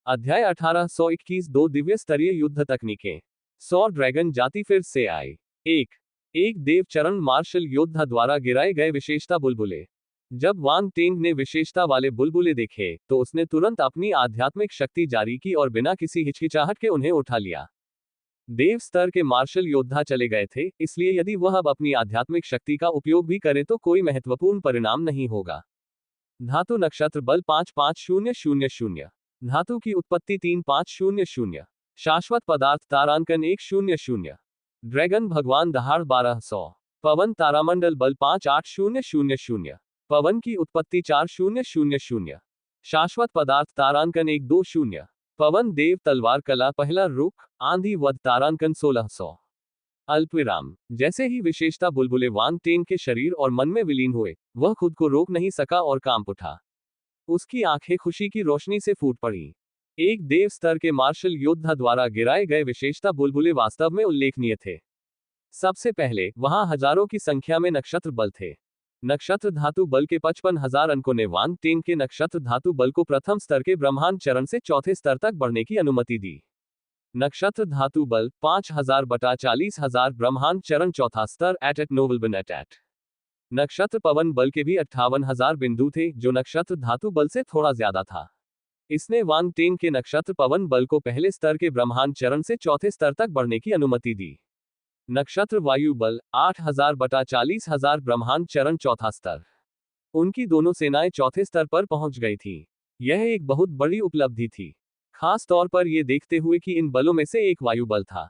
अध्याय 1821 दो दिव्य स्तरीय युद्ध तकनीकें। 100 ड्रैगन जाति फिर से आई। एक देव चरण मार्शल योद्धा द्वारा गिराए गए विशेषता बुलबुले। जब वांग टेंग ने विशेषता वाले बुलबुले देखे तो उसने तुरंत अपनी आध्यात्मिक शक्ति जारी की और बिना किसी हिचकिचाहट के उन्हें उठा लिया। देव स्तर के मार्शल योद्धा चले गए थे, इसलिए यदि वह अब अपनी आध्यात्मिक शक्ति का उपयोग भी करे तो कोई महत्वपूर्ण परिणाम नहीं होगा। धातु नक्षत्र बल 55000। धातु की उत्पत्ति 3500। शाश्वत पदार्थ तारांकन 100। ड्रैगन भगवान दहाड़ 1200। पवन तारामंडल बल 58000। पवन की उत्पत्ति 4000। शाश्वत पदार्थ तारांकन 120। पवन देव तलवार कला पहला रुख आंधी वध तारांकन 1600। अल्पविराम। जैसे ही विशेषता बुलबुले वांग टेन के शरीर और मन में विलीन हुए, वह खुद को रोक नहीं सका और कांप उठा। उसकी आंखें खुशी की रोशनी से फूट पड़ी। एक देव स्तर के मार्शल योद्धा द्वारा गिराए गए विशेषता बुलबुले वास्तव में उल्लेखनीय थे। सबसे पहले वहां हजारों की संख्या में नक्षत्र बल थे। नक्षत्र धातु बल के 55,000 अंकों ने वांग टेन के नक्षत्र धातु बल को प्रथम स्तर के ब्रह्मांड चरण से चौथे स्तर तक बढ़ने की अनुमति दी। नक्षत्र धातु बल 5000 बटा 40,000 ब्रह्मांड चरण चौथा स्तर एट नोबल बन एट। नक्षत्र पवन बल के भी 58,000 बिंदु थे, जो नक्षत्र धातु बल से थोड़ा ज्यादा था। इसने वांग टेन के नक्षत्र पवन बल को पहले स्तर के ब्रह्मांड चरण से चौथे स्तर तक बढ़ने की अनुमति दी। नक्षत्र वायु बल 8000 बटा 40,000 ब्रह्मांड चरण चौथा स्तर। उनकी दोनों सेनाएं चौथे स्तर पर पहुंच गई थी। यह एक बहुत बड़ी उपलब्धि थी, खास तौर पर यह देखते हुए कि इन बलों में से एक वायु बल था।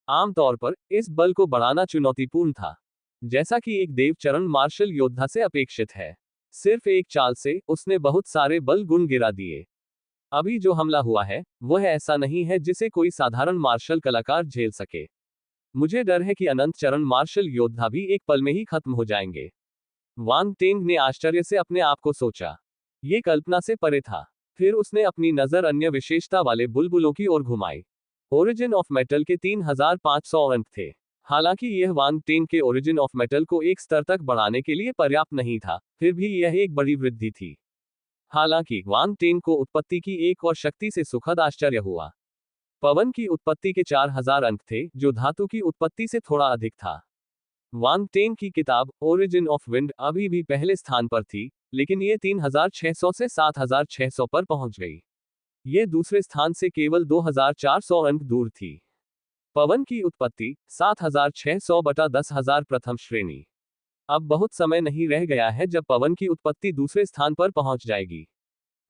आमतौर पर इस बल को बढ़ाना चुनौतीपूर्ण था, जैसा कि एक देव चरण मार्शल योद्धा से अपेक्षित है। सिर्फ एक चाल से उसने बहुत सारे बल गुण गिरा दिए। अभी जो हमला हुआ है वह ऐसा नहीं है जिसे कोई साधारण मार्शल कलाकार झेल सके। मुझे डर है कि अनंत चरण मार्शल योद्धा भी एक पल में ही खत्म हो जाएंगे। वांग टेंग ने आश्चर्य से अपने आप को सोचा। ये कल्पना से परे था। फिर उसने अपनी नजर अन्य विशेषता वाले बुलबुलों की ओर घुमाई। ओरिजिन ऑफ मेटल के 3500 अंक थे। हालांकि यह वांग टेंग के ओरिजिन ऑफ मेटल को एक स्तर तक बढ़ाने के लिए पर्याप्त नहीं था, फिर भी यह एक बड़ी वृद्धि थी। हालांकि वांग टेंग को उत्पत्ति की एक और शक्ति से सुखद आश्चर्य हुआ। पवन की उत्पत्ति के 4000 अंक थे, जो धातु की उत्पत्ति से थोड़ा अधिक था। वांग टेंग की किताब ओरिजिन ऑफ विंड अभी भी पहले स्थान पर थी, लेकिन ये 3600 से 7600 पर पहुंच गई। ये दूसरे स्थान से केवल 2400 अंक दूर थी। पवन की उत्पत्ति 7600 बटा 10,000 प्रथम श्रेणी। अब बहुत समय नहीं रह गया है जब पवन की उत्पत्ति दूसरे स्थान पर पहुंच जाएगी।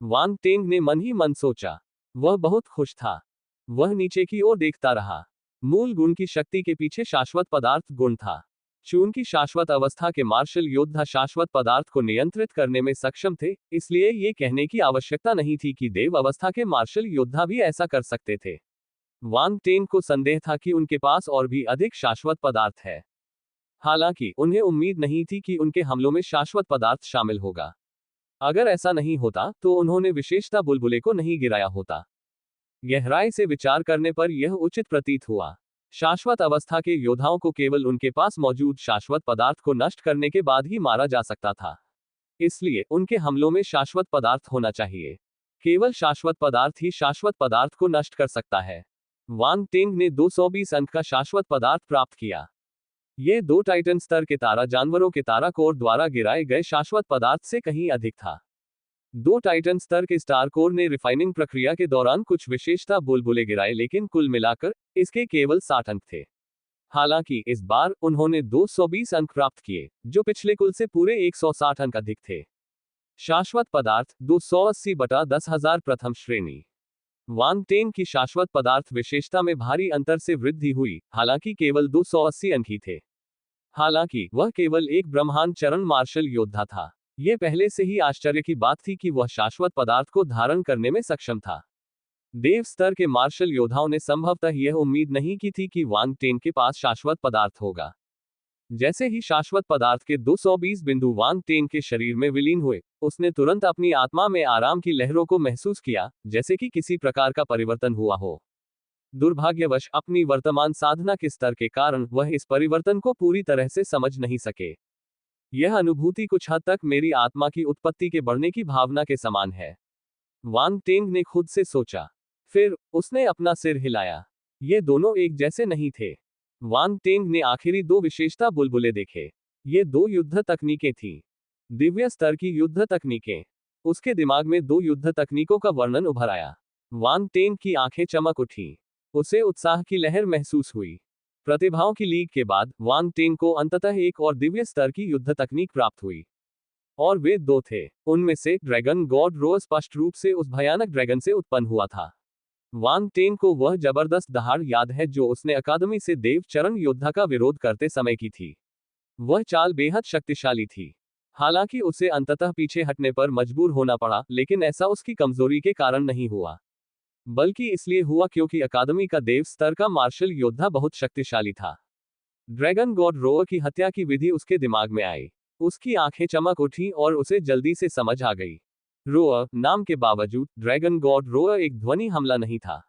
वांग टेंग ने मन ही मन सोचा। वह बहुत खुश था। वह नीचे की ओर देखता रहा। मूल गुण की शक्ति के पीछे शाश्वत पदार्थ गुण था। चूंकि शाश्वत अवस्था के मार्शल योद्धा शाश्वत पदार्थ को नियंत्रित करने में सक्षम थे, इसलिए ये कहने की आवश्यकता नहीं थी कि देव अवस्था के मार्शल योद्धा भी ऐसा कर सकते थे। वांग टेंग को संदेह था कि उनके पास और भी अधिक शाश्वत पदार्थ है। हालांकि उन्हें उम्मीद नहीं थी कि उनके हमलों में शाश्वत पदार्थ शामिल होगा। अगर ऐसा नहीं होता तो उन्होंने विशेषता बुलबुले को नहीं गिराया होता। गहराई से विचार करने पर यह उचित प्रतीत हुआ। शाश्वत अवस्था के योद्धाओं को केवल उनके पास मौजूद शाश्वत पदार्थ को नष्ट करने के बाद ही मारा जा सकता था। इसलिए उनके हमलों में शाश्वत पदार्थ होना चाहिए। केवल शाश्वत पदार्थ ही शाश्वत पदार्थ को नष्ट कर सकता है। वांग टेंग ने 220 अंक का शाश्वत पदार्थ प्राप्त किया। यह 2 टाइटन स्तर के तारा जानवरों के तारा कोर द्वारा गिराए गए शाश्वत पदार्थ से कहीं अधिक था। 2 टाइटन स्तर के स्टार कोर ने रिफाइनिंग प्रक्रिया के दौरान कुछ विशेषता बुलबुले गिराए, लेकिन कुल मिलाकर इसके केवल 60 अंक थे। हालांकि इस बार उन्होंने 220 अंक प्राप्त किए, जो पिछले कुल से पूरे 160 अंक अधिक थे। शाश्वत पदार्थ 280 बटा 10,000 प्रथम श्रेणी। वांग टेंग की शाश्वत पदार्थ विशेषता में भारी अंतर से वृद्धि हुई, हालांकि केवल 280 अंक ही थे। हालांकि वह केवल एक ब्रह्मांड चरण मार्शल योद्धा था। यह पहले से ही आश्चर्य की बात थी कि वह शाश्वत पदार्थ को धारण करने में सक्षम था। देव स्तर के मार्शल योद्धाओं ने संभवतः यह उम्मीद नहीं की थी कि वांग टेंग के पास शाश्वत पदार्थ होगा। जैसे ही शाश्वत पदार्थ के 220 बिंदु वांग टेंग के शरीर में विलीन हुए, उसने तुरंत अपनी आत्मा में आराम की लहरों को महसूस किया, जैसे कि किसी प्रकार का परिवर्तन हुआ हो। दुर्भाग्यवश अपनी वर्तमान साधना के स्तर के कारण वह इस परिवर्तन को पूरी तरह से समझ नहीं सके। यह अनुभूति कुछ हद तक मेरी आत्मा की उत्पत्ति के बढ़ने की भावना के समान है, वांग टेंग ने खुद से सोचा। फिर उसने अपना सिर हिलाया। ये दोनों एक जैसे नहीं थे। वांग टेंग ने आखिरी दो विशेषता बुलबुले देखे। ये दो युद्ध तकनीकें थीं। दिव्य स्तर की युद्ध तकनीकें। उसके दिमाग में दो युद्ध तकनीकों का वर्णन उभर आया। वांग टेंग की आंखें चमक उठी। उसे उत्साह की लहर महसूस हुई। प्रतिभाओं की लीग के बाद वांग टेंग को अंततः एक और दिव्य स्तर की युद्ध तकनीक प्राप्त हुई। और वे दो थे। उनमें से ड्रैगन गॉड रो स्पष्ट रूप से उस भयानक ड्रैगन से उत्पन्न हुआ था। वांग टेंग को वह जबरदस्त दहाड़ याद है जो उसने अकादमी से देव चरण योद्धा का विरोध करते समय की थी। वह चाल बेहद शक्तिशाली थी। हालांकि उसे अंततः पीछे हटने पर मजबूर होना पड़ा, लेकिन ऐसा उसकी कमजोरी के कारण नहीं हुआ, बल्कि इसलिए हुआ क्योंकि अकादमी का देव स्तर का मार्शल योद्धा बहुत शक्तिशाली था। ड्रैगन गॉड रोअर की हत्या की विधि उसके दिमाग में आई। उसकी आंखें चमक उठी और उसे जल्दी से समझ आ गई। रोअर नाम के बावजूद ड्रैगन गॉड रोअर एक ध्वनि हमला नहीं था।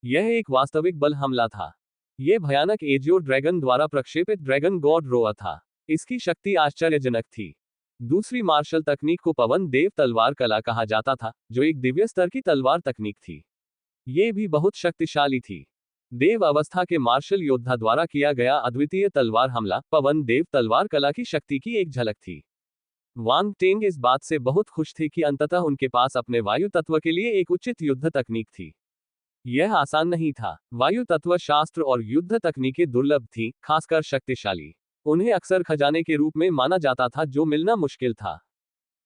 यह एक वास्तविक बल हमला था। यह भयानक एजियो ड्रैगन द्वारा प्रक्षेपित ड्रैगन गॉड रोअर था। इसकी शक्ति आश्चर्यजनक थी। दूसरी मार्शल तकनीक को पवन देव तलवार कला कहा जाता था, जो एक दिव्य स्तर की तलवार तकनीक थी। ये भी बहुत शक्तिशाली थी। देव अवस्था के मार्शल योद्धा द्वारा किया गया अद्वितीय तलवार हमला पवन देव तलवार कला की शक्ति की एक झलक थी। वांग टेंग इस बात से बहुत खुश थे कि अंततः उनके पास अपने वायु तत्व के लिए एक उचित युद्ध तकनीक थी। यह आसान नहीं था। वायु तत्व शास्त्र और युद्ध तकनीकें दुर्लभ थीं, खासकर शक्तिशाली। उन्हें अक्सर खजाने के रूप में माना जाता था, जो मिलना मुश्किल था।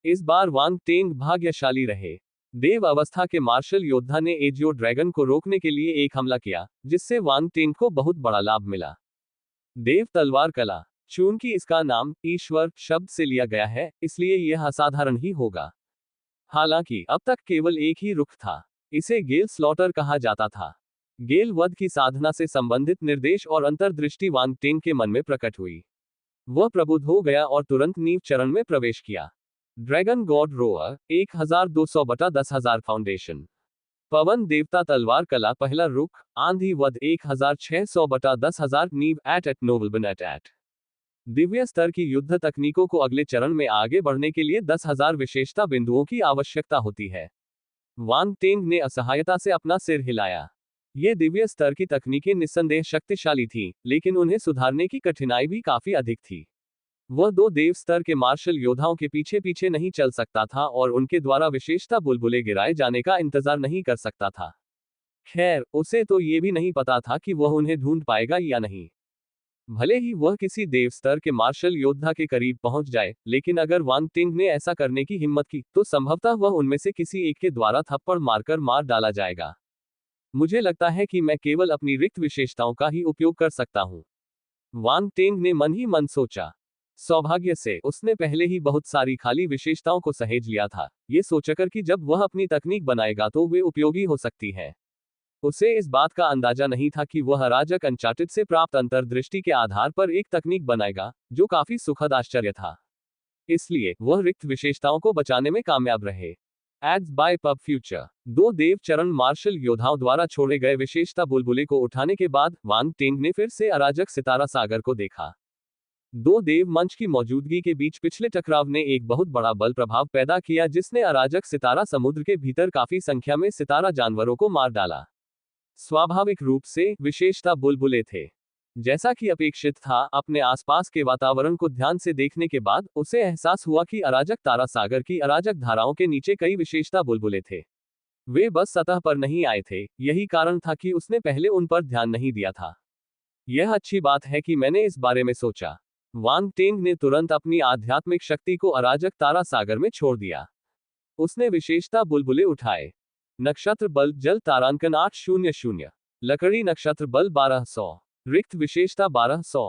इस बार वांग टेंग भाग्यशाली रहे। देव अवस्था के मार्शल योद्धा ने एजियो ड्रैगन को रोकने के लिए एक हमला किया, जिससे वांग टेंग को बहुत बड़ा लाभ मिला। देव तलवार कला। चूंकि इसका नाम ईश्वर शब्द से लिया गया है, इसलिए यह असाधारण ही होगा। हालांकि अब तक केवल एक ही रुख था। इसे गेल स्लॉटर कहा जाता था। गेल वध की साधना से संबंधित निर्देश और अंतर्दृष्टि वांग टेंग के मन में प्रकट हुई। वह प्रबुद्ध हो गया और तुरंत नींव चरण में प्रवेश किया। ड्रैगन गॉड रोअर 1200 बटा 10,000 फाउंडेशन। पवन देवता तलवार कला पहला रुख आंधी वध 1600 बटा 10,000 नींव एट नोबल एट। दिव्य स्तर की युद्ध तकनीकों को अगले चरण में आगे बढ़ने के लिए 10,000 विशेषता बिंदुओं की आवश्यकता होती है। वांग टेंग ने असहायता से अपना सिर हिलाया। ये दिव्य स्तर की तकनीकें निस्संदेह शक्तिशाली थीं, लेकिन उन्हें सुधारने की कठिनाई भी काफी अधिक थी। वह दो देव स्तर के मार्शल योद्धाओं के पीछे पीछे नहीं चल सकता था और उनके द्वारा विशेषता बुलबुले गिराए जाने का इंतजार नहीं कर सकता था। खैर, उसे तो ये भी नहीं पता था कि वह उन्हें ढूंढ पाएगा या नहीं। भले ही वह किसी देव स्तर के मार्शल योद्धा के करीब पहुंच जाए, लेकिन अगर वांग टिंग ने ऐसा करने की हिम्मत की, तो संभवतः वह उनमें से किसी एक के द्वारा थप्पड़ मारकर मार डाला जाएगा। मुझे लगता है कि मैं केवल अपनी रिक्त विशेषताओं का ही उपयोग कर सकता हूं, वांग टिंग ने मन ही मन सोचा। सौभाग्य से उसने पहले ही बहुत सारी खाली विशेषताओं को सहेज लिया था, ये सोचकर कि जब वह अपनी तकनीक बनाएगा तो वे उपयोगी हो सकती है। उसे इस बात का अंदाजा नहीं था कि वह अराजक अनचार्टेड से प्राप्त अंतर्दृष्टि के आधार पर एक तकनीक बनाएगा, जो काफी सुखद आश्चर्य था। इसलिए वह रिक्त विशेषताओं को बचाने में कामयाब रहे। Ads bye pub future. दो देव चरण मार्शल योद्धाओं द्वारा छोड़े गए विशेषता बुलबुले को उठाने के बाद वांग टिंग ने फिर से अराजक सितारा सागर को देखा। दो देव मंच की मौजूदगी के बीच पिछले टकराव ने एक बहुत बड़ा बल प्रभाव पैदा किया, जिसने अराजक सितारा समुद्र के भीतर काफी संख्या में सितारा जानवरों को मार डाला। स्वाभाविक रूप से विशेषता बुलबुले थे। जैसा कि अपेक्षित था, अपने आसपास के वातावरण को ध्यान से देखने के बाद उसे एहसास हुआ कि अराजक तारा सागर की अराजक धाराओं के नीचे कई विशेषता बुलबुले थे। वे बस सतह पर नहीं आए थे, यही कारण था कि उसने पहले उन पर ध्यान नहीं दिया था। यह अच्छी बात है कि मैंने इस बारे में सोचा। वांग टिंग ने तुरंत अपनी आध्यात्मिक शक्ति को अराजक तारा सागर में छोड़ दिया। उसने विशेषता बुलबुले उठाए। नक्षत्र बल जल तारांकन 800, लकड़ी नक्षत्र बल 1200, रिक्त विशेषता 1200,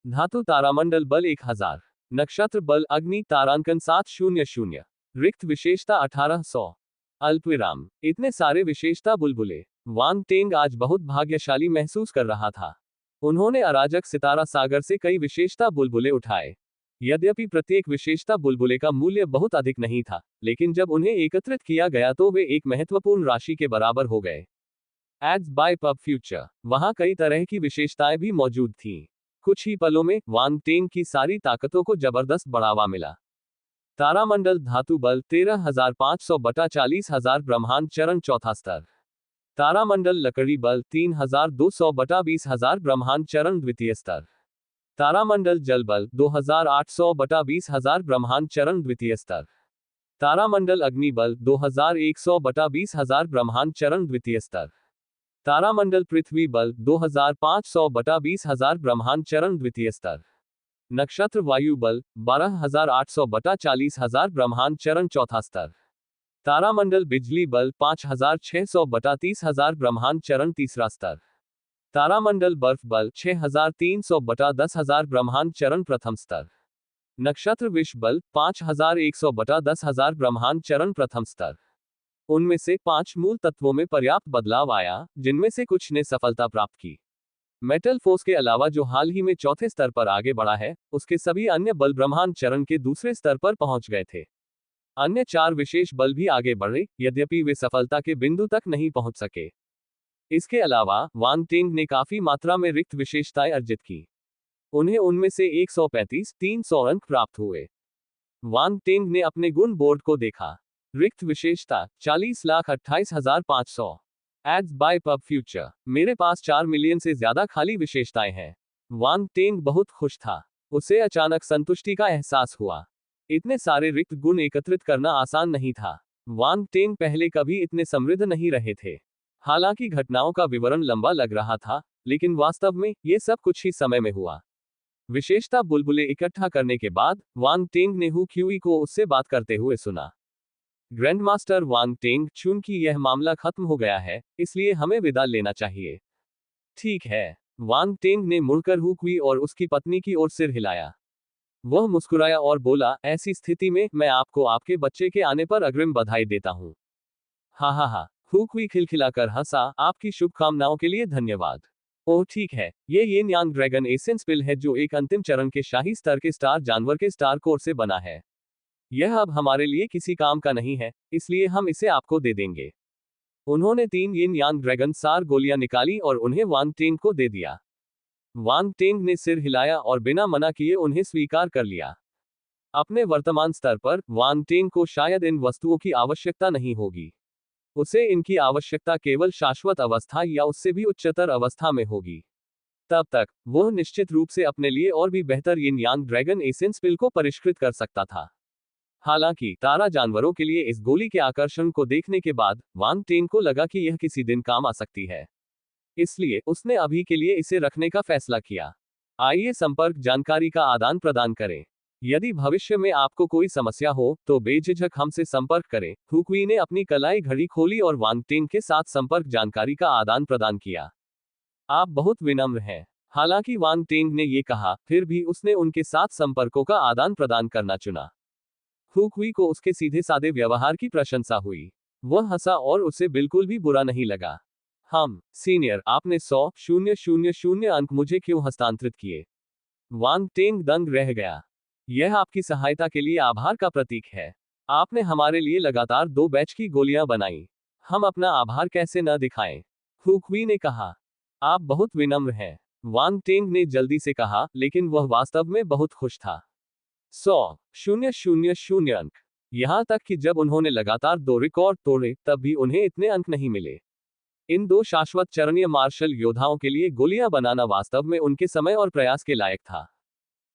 धातु तारामंडल बल 1000, नक्षत्र बल अग्नि तारांकन 700, रिक्त विशेषता 1800, अल्पविराम। इतने सारे विशेषता बुलबुले। वांग टिंग आज बहुत भाग्यशाली महसूस कर रहा था। उन्होंने अराजक सितारा सागर से कई विशेषता बुलबुले उठाए। यद्यपि प्रत्येक विशेषता बुलबुले का मूल्य बहुत अधिक नहीं था, लेकिन जब उन्हें एकत्रित किया गया तो वे एक महत्वपूर्ण राशि के बराबर हो गए। Ads bye pub future. वहां कई तरह की विशेषताएं भी मौजूद थीं। कुछ ही पलों में वांग टिंग की सारी ताकतों को जबरदस्त बढ़ावा मिला। तारामंडल धातु बल 13,500 बटा 40,000, ब्रह्मांड चरण चौथा स्तर। तारामंडल लकड़ी बल 3200 बटा 20,000 ब्रह्मांड चरण द्वितीय स्तर। तारामंडल जल बल 2800 बटा 20,000 ब्रह्मांड चरण द्वितीय स्तर। तारामंडल अग्नि बल 2100 बटा 20,000 ब्रह्मांड चरण द्वितीय स्तर। तारामंडल पृथ्वी बल 2500 बटा 20,000 ब्रह्मांड चरण द्वितीय स्तर। नक्षत्र वायु बल 12,800 बटा 40,000 ब्रह्मांड चरण चौथा स्तर। तारामंडल बिजली बल 5,600 बटा 30,000 ब्रह्मांड चरण तीसरा स्तर। तारामंडल बर्फ बल 6,300 बटा 10,000 ब्रह्मांड चरण प्रथम स्तर। नक्षत्र विष बल 5,100 बटा 10,000 ब्रह्मांड चरण प्रथम स्तर। उनमें से 5 मूल तत्वों में पर्याप्त बदलाव आया, जिनमें से कुछ ने सफलता प्राप्त की। मेटल फोर्स के अलावा जो हाल ही में चौथे स्तर पर आगे बढ़ा है, उसके सभी अन्य बल ब्रह्मांड चरण के दूसरे स्तर पर पहुंच गए थे। अन्य 4 विशेष बल भी आगे बढ़े, यद्यपि वे सफलता के बिंदु तक नहीं पहुंच सके। इसके अलावा वांग टेंग ने काफी मात्रा में रिक्त विशेषताएं अर्जित की। उन्हें उनमें से 135-300 अंक प्राप्त हुए। वांग टेंग ने अपने गुण बोर्ड को देखा। रिक्त विशेषता 40,28,500 एड्स बाय पब फ्यूचर। मेरे पास 4 मिलियन से ज्यादा खाली विशेषताएं हैं। वांग टेंग बहुत खुश था। उसे अचानक संतुष्टि का एहसास हुआ। इतने सारे रिक्त गुण एकत्रित करना आसान नहीं था। वांग टेंग पहले कभी इतने समृद्ध नहीं रहे थे। हालांकि घटनाओं का विवरण लंबा लग रहा था, लेकिन वास्तव में ये सब कुछ ही समय में हुआ। विशेषता बुलबुले इकट्ठा करने के बाद वांग टेंग ने हु क्यूई को उससे बात करते हुए सुना। ग्रैंडमास्टर वांग टेंग, चूंकि यह मामला खत्म हो गया है, इसलिए हमें विदा लेना चाहिए। ठीक है। वांग टेंग ने मुड़कर हु क्यूई और उसकी पत्नी की ओर सिर हिलाया। वह मुस्कुराया और बोला, ऐसी स्थिति में मैं आपको आपके बच्चे के आने पर अग्रिम बधाई देता हूं। हा हा हा। हु क्यूई खिलखिलाकर हंसा, आपकी शुभकामनाओं के लिए धन्यवाद। ओह ठीक है, ये यिन यांग ड्रैगन एसेंस पिल है जो एक अंतिम चरण के शाही स्तर के स्टार जानवर के स्टार कोर से बना है। यह अब हमारे लिए किसी काम का नहीं है, इसलिए हम इसे आपको दे देंगे। उन्होंने 3 यिन यांग ड्रैगन सार गोलियां निकाली और उन्हें वांग टेंग को दे दिया। वांग टेंग ने सिर हिलाया और बिना मना किए उन्हें स्वीकार कर लिया। अपने वर्तमान स्तर पर वांग टेंग को शायद इन वस्तुओं की आवश्यकता नहीं होगी। उसे इनकी आवश्यकता केवल शाश्वत अवस्था या उससे भी उच्चतर अवस्था में होगी। तब तक वह निश्चित रूप से अपने लिए और भी बेहतर यिन यांग ड्रैगन एसेंस पिल को परिष्कृत कर सकता था। हालांकि तारा जानवरों के लिए इस गोली के आकर्षण को देखने के बाद वांग टेंग को लगा कि यह किसी दिन काम आ सकती है। इसलिए उसने अभी के लिए इसे रखने का फैसला किया। आइए संपर्क जानकारी का आदान प्रदान करें। यदि भविष्य में आपको कोई समस्या हो तो बेझिझक हमसे संपर्क करें। हु क्यूई ने अपनी कलाई घड़ी खोली और वांग टेंग के साथ संपर्क जानकारी का आदान प्रदान किया। आप बहुत विनम्र हैं। हालांकि वांग टेंग ने ये कहा, फिर भी उसने उनके साथ संपर्कों का आदान प्रदान करना चुना। हु क्यूई को उसके सीधे सादे व्यवहार की प्रशंसा हुई। वह हंसा और उसे बिल्कुल भी बुरा नहीं लगा। सीनियर, आपने 100,000 अंक मुझे क्यों हस्तांतरित किए? वांग टेंग दंग रह गया। यह आपकी सहायता के लिए आभार का प्रतीक है। आपने हमारे लिए लगातार 2 बैच की गोलियां बनाई। हम अपना आभार कैसे न दिखाएं? हु क्यूई ने कहा। आप बहुत विनम्र हैं। वांग टेंग ने जल्दी से कहा, लेकिन वह वास्तव में बहुत खुश था। 100,000 अंक। यहां तक कि जब उन्होंने लगातार 2 रिकॉर्ड तोड़े, तब भी उन्हें इतने अंक नहीं मिले। इन 2 शाश्वत चरणीय मार्शल योद्धाओं के लिए गोलियां बनाना वास्तव में उनके समय और प्रयास के लायक था।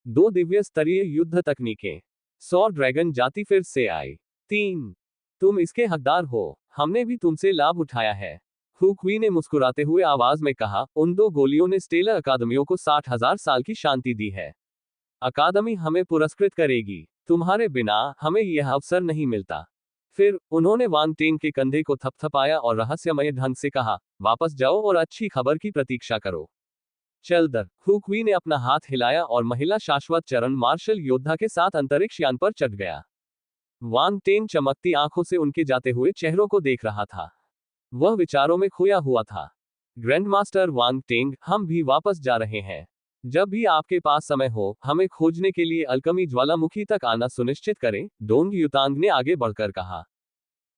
2 दिव्य स्तरीय युद्ध तकनीकें। 100 ड्रैगन जाति फिर से आई। 3। तुम इसके हकदार हो। हमने भी तुमसे लाभ उठाया है। हु क्यूई ने मुस्कुराते हुए आवाज में कहा, उन 2 गोलियों ने स्टेलर अकादमियों को 60,000 साल की शांति दी है। अकादमी हमें पुरस्कृत करेगी। तुम्हारे बिना हमें यह अवसर नहीं मिलता। फिर उन्होंने वांग टेंग के कंधे को थपथपाया और रहस्यमय ढंग से कहा, वापस जाओ और अच्छी खबर की प्रतीक्षा करो। चल दर। हु क्यूई ने अपना हाथ हिलाया और महिला शाश्वत चरण मार्शल योद्धा के साथ अंतरिक्ष यान पर चढ़ गया। वांग टेंग चमकती आंखों से उनके जाते हुए चेहरों को देख रहा था। वह विचारों में खोया हुआ था। ग्रैंडमास्टर वांग टेंग, हम भी वापस जा रहे हैं। जब भी आपके पास समय हो, हमें खोजने के लिए अल्कमी ज्वालामुखी तक आना सुनिश्चित करें, डोंग युतांग ने आगे बढ़कर कहा।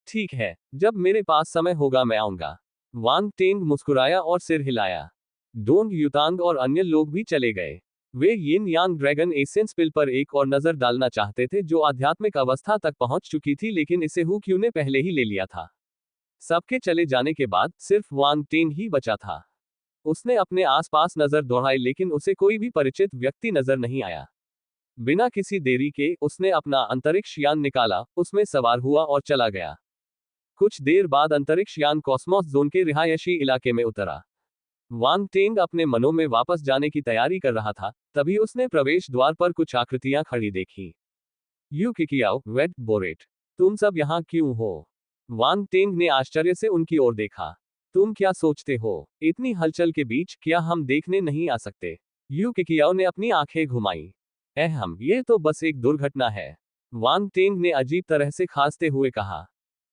ठीक है, जब मेरे पास समय होगा मैं आऊंगा। वांग टेंग मुस्कुराया और सिर हिलाया। डोंग युतांग और अन्य लोग भी चले गए। वे यिन यांग ड्रैगन एसेंस पिल पर एक और नजर डालना चाहते थे जो आध्यात्मिक अवस्था तक पहुंच चुकी थी, लेकिन इसे हु क्यूई ने पहले ही ले लिया था। सबके चले जाने के बाद सिर्फ वांग टेंग ही बचा था। उसने अपने आसपास नजर दौड़ाई लेकिन उसे कोई भी परिचित व्यक्ति नजर नहीं आया। बिना किसी देरी के उसने अपना अंतरिक्ष यान निकाला, उसमें सवार हुआ और चला गया। कुछ देर बाद अंतरिक्ष यान कॉस्मोस जोन के रिहायशी इलाके में उतरा। वांग टेंग अपने मनों में वापस जाने की तैयारी कर रहा था, तभी उसने प्रवेश द्वार पर कुछ आकृतियां खड़ी देखी। यू किकियाओ, वेट बोरेट, तुम सब यहाँ क्यों हो? वांग टेंग ने आश्चर्य से उनकी ओर देखा। तुम क्या सोचते हो? इतनी हलचल के बीच क्या हम देखने नहीं आ सकते? यू किकियाओ ने अपनी आंखें घुमाई। ये तो बस एक दुर्घटना है, वांग टेंग ने अजीब तरह से खांसते हुए कहा।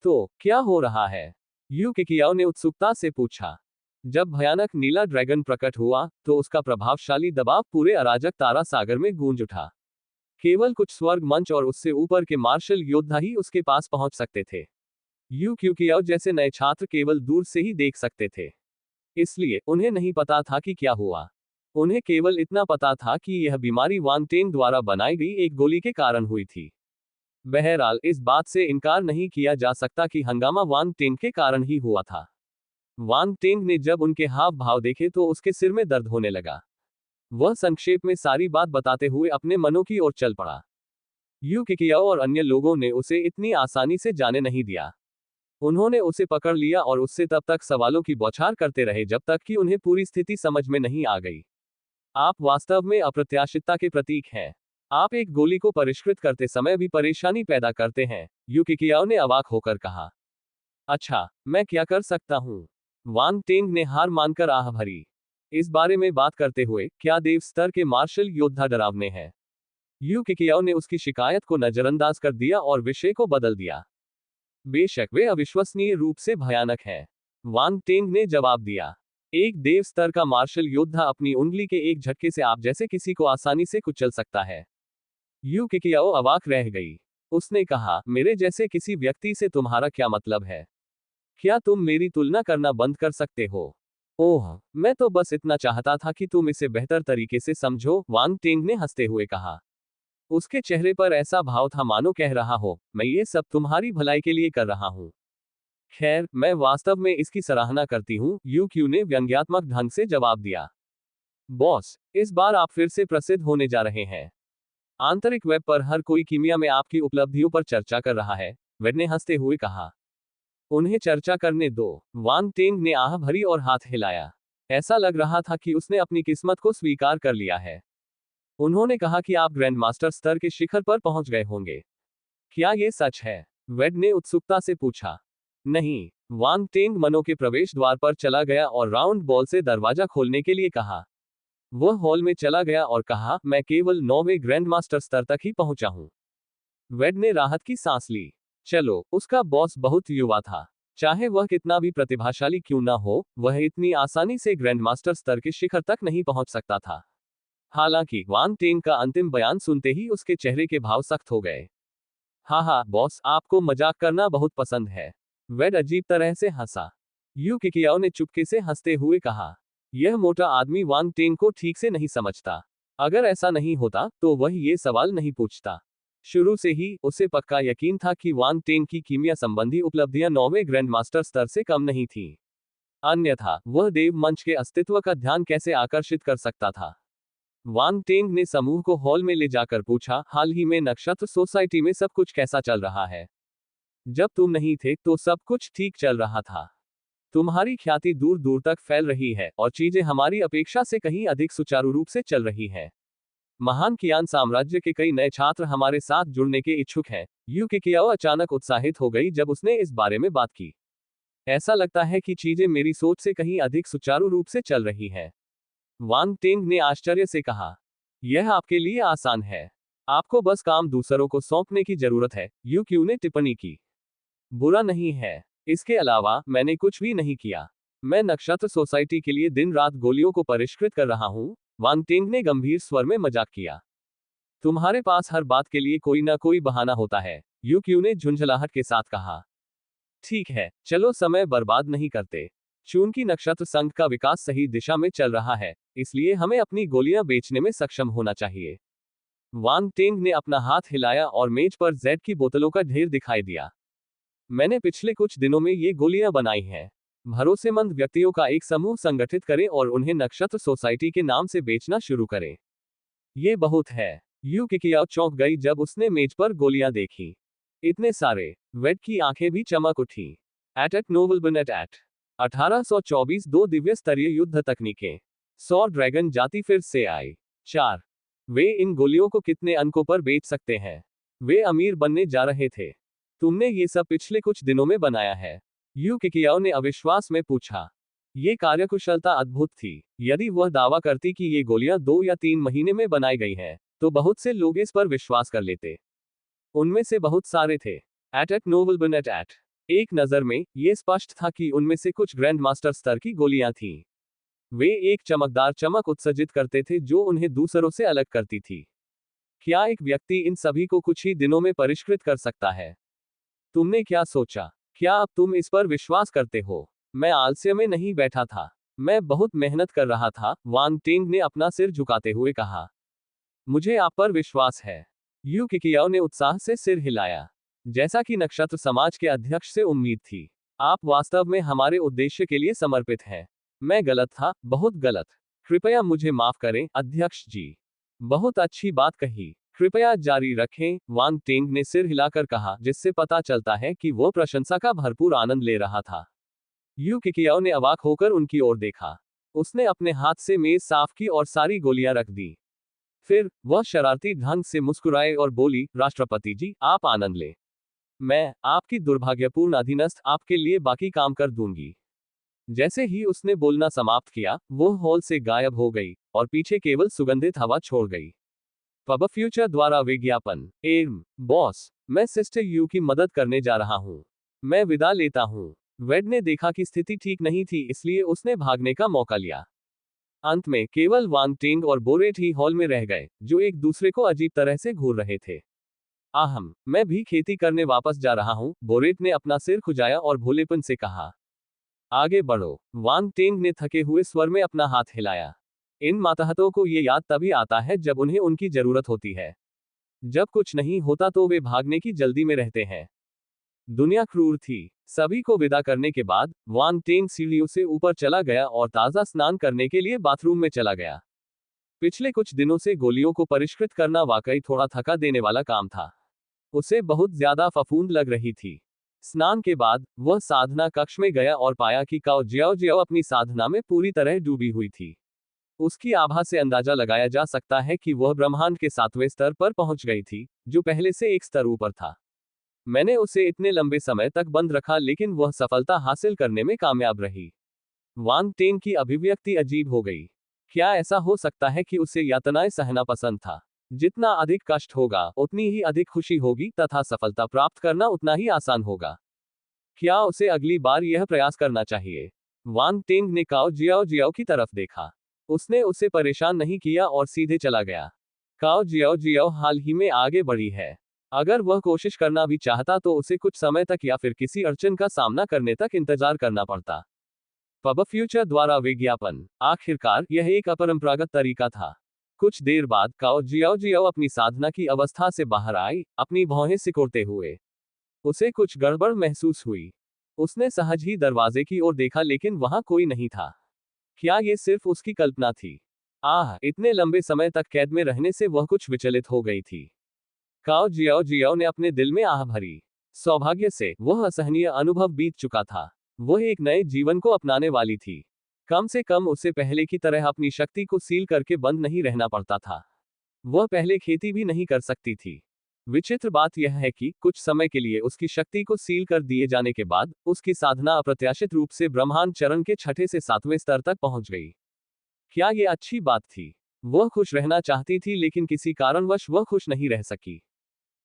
तो क्या हो रहा है? यू किकियाओ ने उत्सुकता से पूछा। जब भयानक नीला ड्रैगन प्रकट हुआ तो उसका प्रभावशाली दबाव पूरे अराजक तारा सागर में गूंज उठा। केवल कुछ स्वर्ग मंच और उससे ऊपर के मार्शल योद्धा ही उसके पास पहुंच सकते थे। यू क्यूकियाओ जैसे नए छात्र केवल दूर से ही देख सकते थे, इसलिए उन्हें नहीं पता था कि क्या हुआ। उन्हें केवल इतना पता था कि यह बीमारी वांग टेंग द्वारा बनाई गई एक गोली के कारण हुई थी। बहरहाल इस बात से इनकार नहीं किया जा सकता कि हंगामा वांग टेंग के कारण ही हुआ था। वांग टेंग ने जब उनके हाव भाव देखे तो उसके सिर में दर्द होने लगा। वह संक्षेप में सारी बात बताते हुए अपने मनों की ओर चल पड़ा। यू किकियाओ और अन्य लोगों ने उसे इतनी आसानी से जाने नहीं दिया। उन्होंने उसे पकड़ लिया और उससे तब तक सवालों की बौछार करते रहे जब तक कि उन्हें पूरी स्थिति समझ में नहीं आ गई। आप वास्तव में अप्रत्याशितता के प्रतीक हैं। आप एक गोली को परिष्कृत करते समय भी परेशानी पैदा करते हैं, यू किकियाओ ने अवाक होकर कहा। अच्छा, मैं क्या कर सकता हूँ? वांग टेंग ने हार मानकर आह भरी। इस बारे में बात करते हुए, क्या देव स्तर के मार्शल योद्धा डरावने हैं? यू किकियाओ ने उसकी शिकायत को नजरअंदाज कर दिया और विषय को बदल दिया। बेशक वे अविश्वसनीय रूप से भयानक हैं, वांग टेंग ने जवाब दिया। एक देव स्तर का मार्शल योद्धा अपनी उंगली के एक झटके से आप जैसे किसी को आसानी से कुचल सकता है। यू किकियाओ अवाक रह गई। उसने कहा, मेरे जैसे किसी व्यक्ति से तुम्हारा क्या मतलब है? क्या तुम मेरी तुलना करना बंद कर सकते हो? ओह, मैं तो बस इतना चाहता था कि तुम इसे बेहतर तरीके से समझो, वांग टेंग ने हंसते हुए कहा। उसके चेहरे पर ऐसा भाव था मानो कह रहा हो, मैं ये सब तुम्हारी भलाई के लिए कर रहा हूँ। खैर, मैं वास्तव में इसकी सराहना करती हूँ, यू क्यू ने व्यंग्यात्मक ढंग से जवाब दिया। बॉस, इस बार आप फिर से प्रसिद्ध होने जा रहे हैं। आंतरिक वेब पर हर कोई कीमिया में आपकी उपलब्धियों पर चर्चा कर रहा है, वेड ने हंसते हुए कहा। उन्हें चर्चा करने दो, वांग टेंग ने आह भरी और हाथ हिलाया। ऐसा लग रहा था कि उसने अपनी किस्मत को स्वीकार कर लिया है। उन्होंने कहा कि आप ग्रैंड मास्टर स्तर के शिखर पर पहुंच गए होंगे। क्या ये सच है? वेड ने उत्सुकता से पूछा। नहीं, वांग टेंग मनों के प्रवेश द्वार पर चला गया और राउंड बॉल से दरवाजा खोलने के लिए कहा। वह हॉल में चला गया और कहा, मैं केवल 9वें ग्रैंड मास्टर स्तर तक ही पहुंचा हूं। वेड ने राहत की सांस ली। चलो, उसका बॉस बहुत युवा था। चाहे वह कितना भी प्रतिभाशाली क्यों ना हो, वह इतनी आसानी से ग्रैंड मास्टर स्तर के शिखर तक नहीं पहुंच सकता था। हालांकि वांग टेंग का अंतिम बयान सुनते ही उसके चेहरे के भाव सख्त हो गए। हाँ, बॉस, आपको मजाक करना बहुत पसंद है। वेड अजीब तरह से हंसा। यू किकियाओ ने चुपके से हंसते हुए कहा, यह मोटा आदमी वांग टेंग को ठीक से नहीं समझता। अगर ऐसा नहीं होता तो वह ये सवाल नहीं पूछता। शुरू से ही उसे पक्का यकीन था कि वांग टेंग की कीमिया संबंधी उपलब्धियां 9वें ग्रैंड मास्टर स्तर से कम नहीं थी। अन्यथा वह देव मंच के अस्तित्व का ध्यान कैसे आकर्षित कर सकता था? वांग टेंग ने समूह को हॉल में ले जाकर पूछा, हाल ही में नक्षत्र सोसाइटी में सब कुछ कैसा चल रहा है? जब तुम नहीं थे तो सब कुछ ठीक चल रहा था। तुम्हारी ख्याति दूर दूर तक फैल रही है और चीजें हमारी अपेक्षा से कहीं अधिक सुचारू रूप से चल रही हैं। महान कियान साम्राज्य के कई नए छात्र हमारे साथ जुड़ने के इच्छुक हैं। यू किकियाओ अचानक उत्साहित हो गई जब उसने इस बारे में बात की। ऐसा लगता है कि चीजें मेरी सोच से कहीं अधिक सुचारू रूप से चल रही हैं, वांग टेंग ने आश्चर्य से कहा। यह आपके लिए आसान है। आपको बस काम दूसरों को सौंपने की जरूरत है, यू क्यू ने टिप्पणी की। बुरा नहीं है। इसके अलावा मैंने कुछ भी नहीं किया। मैं नक्षत्र सोसाइटी के लिए दिन रात गोलियों को परिष्कृत कर रहा हूं, वांग टेंग ने गंभीर स्वर में मजाक किया। तुम्हारे पास हर बात के लिए कोई ना कोई बहाना होता है, यू क्यू ने झुंझलाहट के साथ कहा। ठीक है, चलो समय बर्बाद नहीं करते। चूंकि नक्षत्र संघ का विकास सही दिशा में चल रहा है, इसलिए हमें अपनी गोलियां बेचने में सक्षम होना चाहिए। वांग टेंग ने अपना हाथ हिलाया और मेज पर जेड की बोतलों का ढेर दिखाई दिया। मैंने पिछले कुछ दिनों में ये गोलियां बनाई हैं। भरोसेमंद व्यक्तियों का एक समूह संगठित करें और उन्हें नक्षत्र सोसाइटी के नाम से बेचना शुरू करें। ये बहुत है। यू किकियाओ चौंक गई जब उसने मेज पर गोलियां देखी। इतने सारे। वेड की आंखें भी चमक उठी। एट नोबल बनेट एट 1824 दो दिव्य स्तरीय युद्ध तकनीकें। सौ ड्रैगन जाति फिर से आई। 4। वे इन गोलियों को कितने अंकों पर बेच सकते हैं? वे अमीर बनने जा रहे थे। तुमने ये सब पिछले कुछ दिनों में बनाया है? यू किकियाओ ने अविश्वास में पूछा। ये कार्यकुशलता अद्भुत थी। यदि वह दावा करती कि ये गोलियां 2 या 3 महीने में बनाई गई हैं, तो बहुत से लोग इस पर विश्वास कर लेते। उनमें से बहुत सारे थे। एट नोबल बनेट एट। एक नज़र में, ये स्पष्ट था कि उनमें से कुछ ग्रैंड मास्टर स्तर की गोलियां थीं। वे एक चमकदार चमक उत्सर्जित करते थे जो उन्हें दूसरों से अलग करती थी। क्या एक व्यक्ति इन सभी को कुछ ही दिनों में परिष्कृत कर सकता है? तुमने क्या सोचा? क्या अब तुम इस पर विश्वास करते हो? मैं आलस्य में नहीं बैठा था। मैं बहुत मेहनत कर रहा था, वांग टेंग ने अपना सिर झुकाते हुए कहा। मुझे आप पर विश्वास है। यू किकियाओ ने उत्साह से सिर हिलाया। जैसा कि नक्षत्र समाज के अध्यक्ष से उम्मीद थी। आप वास्तव में हमारे उद्देश्य के लिए समर्पित हैं। मैं गलत था, बहुत गलत। कृपया मुझे माफ करें, अध्यक्ष जी। बहुत अच्छी बात कही। कृपया जारी रखें, वांग टेंग ने सिर हिलाकर कहा, जिससे पता चलता है कि वो प्रशंसा का भरपूर आनंद ले रहा था। यू किकियाओ ने अवाक होकर उनकी ओर देखा। उसने अपने हाथ से मेज साफ की और सारी गोलियां रख दी। फिर वह शरारती ढंग से मुस्कुराए और बोली, राष्ट्रपति जी, आप आनंद लें। मैं, आपकी दुर्भाग्यपूर्ण अधीनस्थ, आपके लिए बाकी काम कर दूंगी। जैसे ही उसने बोलना समाप्त किया, वो हॉल से गायब हो गई और पीछे केवल सुगंधित हवा छोड़ गई। पब फ्यूचर द्वारा विज्ञापन। बॉस, मैं सिस्टर यू की मदद करने जा रहा हूँ। मैं विदा लेता हूँ। वेड ने देखा कि स्थिति ठीक नहीं थी, इसलिए उसने भागने का मौका लिया। अंत में केवल वांग टेंग और बोरेट ही हॉल में रह गए, जो एक दूसरे को अजीब तरह से घूर रहे थे। आहम, मैं भी खेती करने वापस जा रहा हूँ, बोरेट ने अपना सिर खुजाया और भोलेपन से कहा। आगे बढ़ो, वांग टेंग ने थके हुए स्वर में अपना हाथ हिलाया। इन मातहतों को ये याद तभी आता है जब उन्हें उनकी जरूरत होती है। जब कुछ नहीं होता तो वे भागने की जल्दी में रहते हैं। दुनिया क्रूर थी। सभी को विदा करने के बाद, वांग टेंग सीढ़ियों से ऊपर चला गया और ताज़ा स्नान करने के लिए बाथरूम में चला गया। पिछले कुछ दिनों से गोलियों को परिष्कृत करना वाकई थोड़ा थका देने वाला काम था। उसे बहुत ज्यादा फफूंद लग रही थी। स्नान के बाद, वह साधना कक्ष में गया और पाया कि काओ जियाओ जियाओ अपनी साधना में पूरी तरह डूबी हुई थी। उसकी आभा से अंदाजा लगाया जा सकता है कि वह ब्रह्मांड के 7वें स्तर पर पहुंच गई थी, जो पहले से एक स्तर ऊपर था। मैंने उसे इतने लंबे समय तक बंद रखा, लेकिन वह सफलता हासिल करने में कामयाब रही। वांग टेंग की अभिव्यक्ति अजीब हो गई। क्या ऐसा हो सकता है कि उसे यातनाएं सहना पसंद था? जितना अधिक कष्ट होगा, उतनी ही अधिक खुशी होगी, तथा सफलता प्राप्त करना उतना ही आसान होगा। क्या उसे अगली बार यह प्रयास करना चाहिए? वांग टेंग ने काओ जियाओ जियाओ की तरफ देखा। उसने उसे परेशान नहीं किया और सीधे चला गया। काओ जियाओ जियाओ हाल ही में आगे बढ़ी है। अगर वह कोशिश करना भी चाहता तो उसे कुछ समय तक या फिर किसी अड़चन का सामना करने तक इंतजार करना पड़ता। पब फ्यूचर द्वारा विज्ञापन। आखिरकार, यह एक अपरंपरागत तरीका था। कुछ देर बाद, काओ जियाओ जियाओ अपनी साधना की अवस्था से बाहर आई, अपनी भौहें सिकोड़ते हुए। उसे कुछ गड़बड़ महसूस हुई। उसने सहज ही दरवाजे की ओर देखा, लेकिन वहां कोई नहीं था। क्या ये सिर्फ उसकी कल्पना थी? इतने लंबे समय तक कैद में रहने से वह कुछ विचलित हो गई थी। काओ जियाओ जियाओ ने अपने दिल में आह भरी। सौभाग्य से, वह असहनीय अनुभव बीत चुका था। वह एक नए जीवन को अपनाने वाली थी। कम से कम उसे पहले की तरह अपनी शक्ति को सील करके बंद नहीं रहना पड़ता था। वह पहले खेती भी नहीं कर सकती थी। विचित्र बात यह है कि कुछ समय के लिए उसकी शक्ति को सील कर दिए जाने के बाद, उसकी साधना अप्रत्याशित रूप से ब्रह्मांड चरण के 6 से 7वें स्तर तक पहुंच गई। क्या यह अच्छी बात थी? वह खुश रहना चाहती थी, लेकिन किसी कारणवश वह खुश नहीं रह सकी।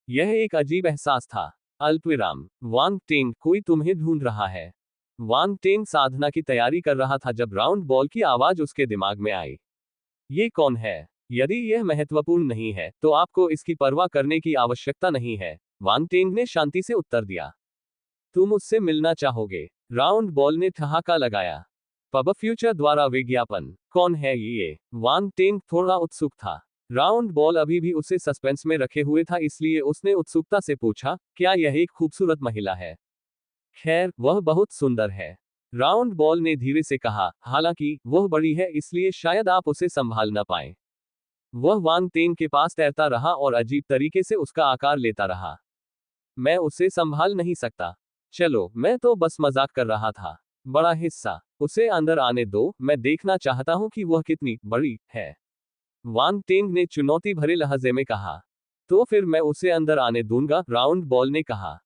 यह एक अजीब एहसास था। अल्पविराम। वांग टेंग, कोई तुम्हें ढूंढ रहा है। वांग टेंग साधना की तैयारी कर रहा था जब राउंड बॉल की आवाज उसके दिमाग में आई। ये कौन है? यदि यह महत्वपूर्ण नहीं है, तो आपको इसकी परवाह करने की आवश्यकता नहीं है, वांग टेंग ने शांति से उत्तर दिया। तुम उससे मिलना चाहोगे? राउंड बॉल ने ठहाका लगाया। पब फ्यूचर द्वारा विज्ञापन। कौन है ये? वांग टेंग थोड़ा उत्सुक था। राउंड बॉल अभी भी उसे सस्पेंस में रखे हुए था, इसलिए उसने उत्सुकता से पूछा, क्या यह एक खूबसूरत महिला है? खैर, वह बहुत सुंदर है। राउंड बॉल ने धीरे से कहा, हालांकि वह बड़ी है इसलिए शायद आप उसे संभाल न पाए। वह वांग तेन के पास तैरता रहा और अजीब तरीके से उसका आकार लेता रहा। मैं उसे संभाल नहीं सकता। चलो, मैं तो बस मजाक कर रहा था। बड़ा हिस्सा। उसे अंदर आने दो, मैं देखना चाहता हूं कि वह कितनी बड़ी है। वांग तेंग ने चुनौती भरे लहजे में कहा। तो फिर मैं उसे अंदर आने दूंगा, राउंड बॉल ने कहा।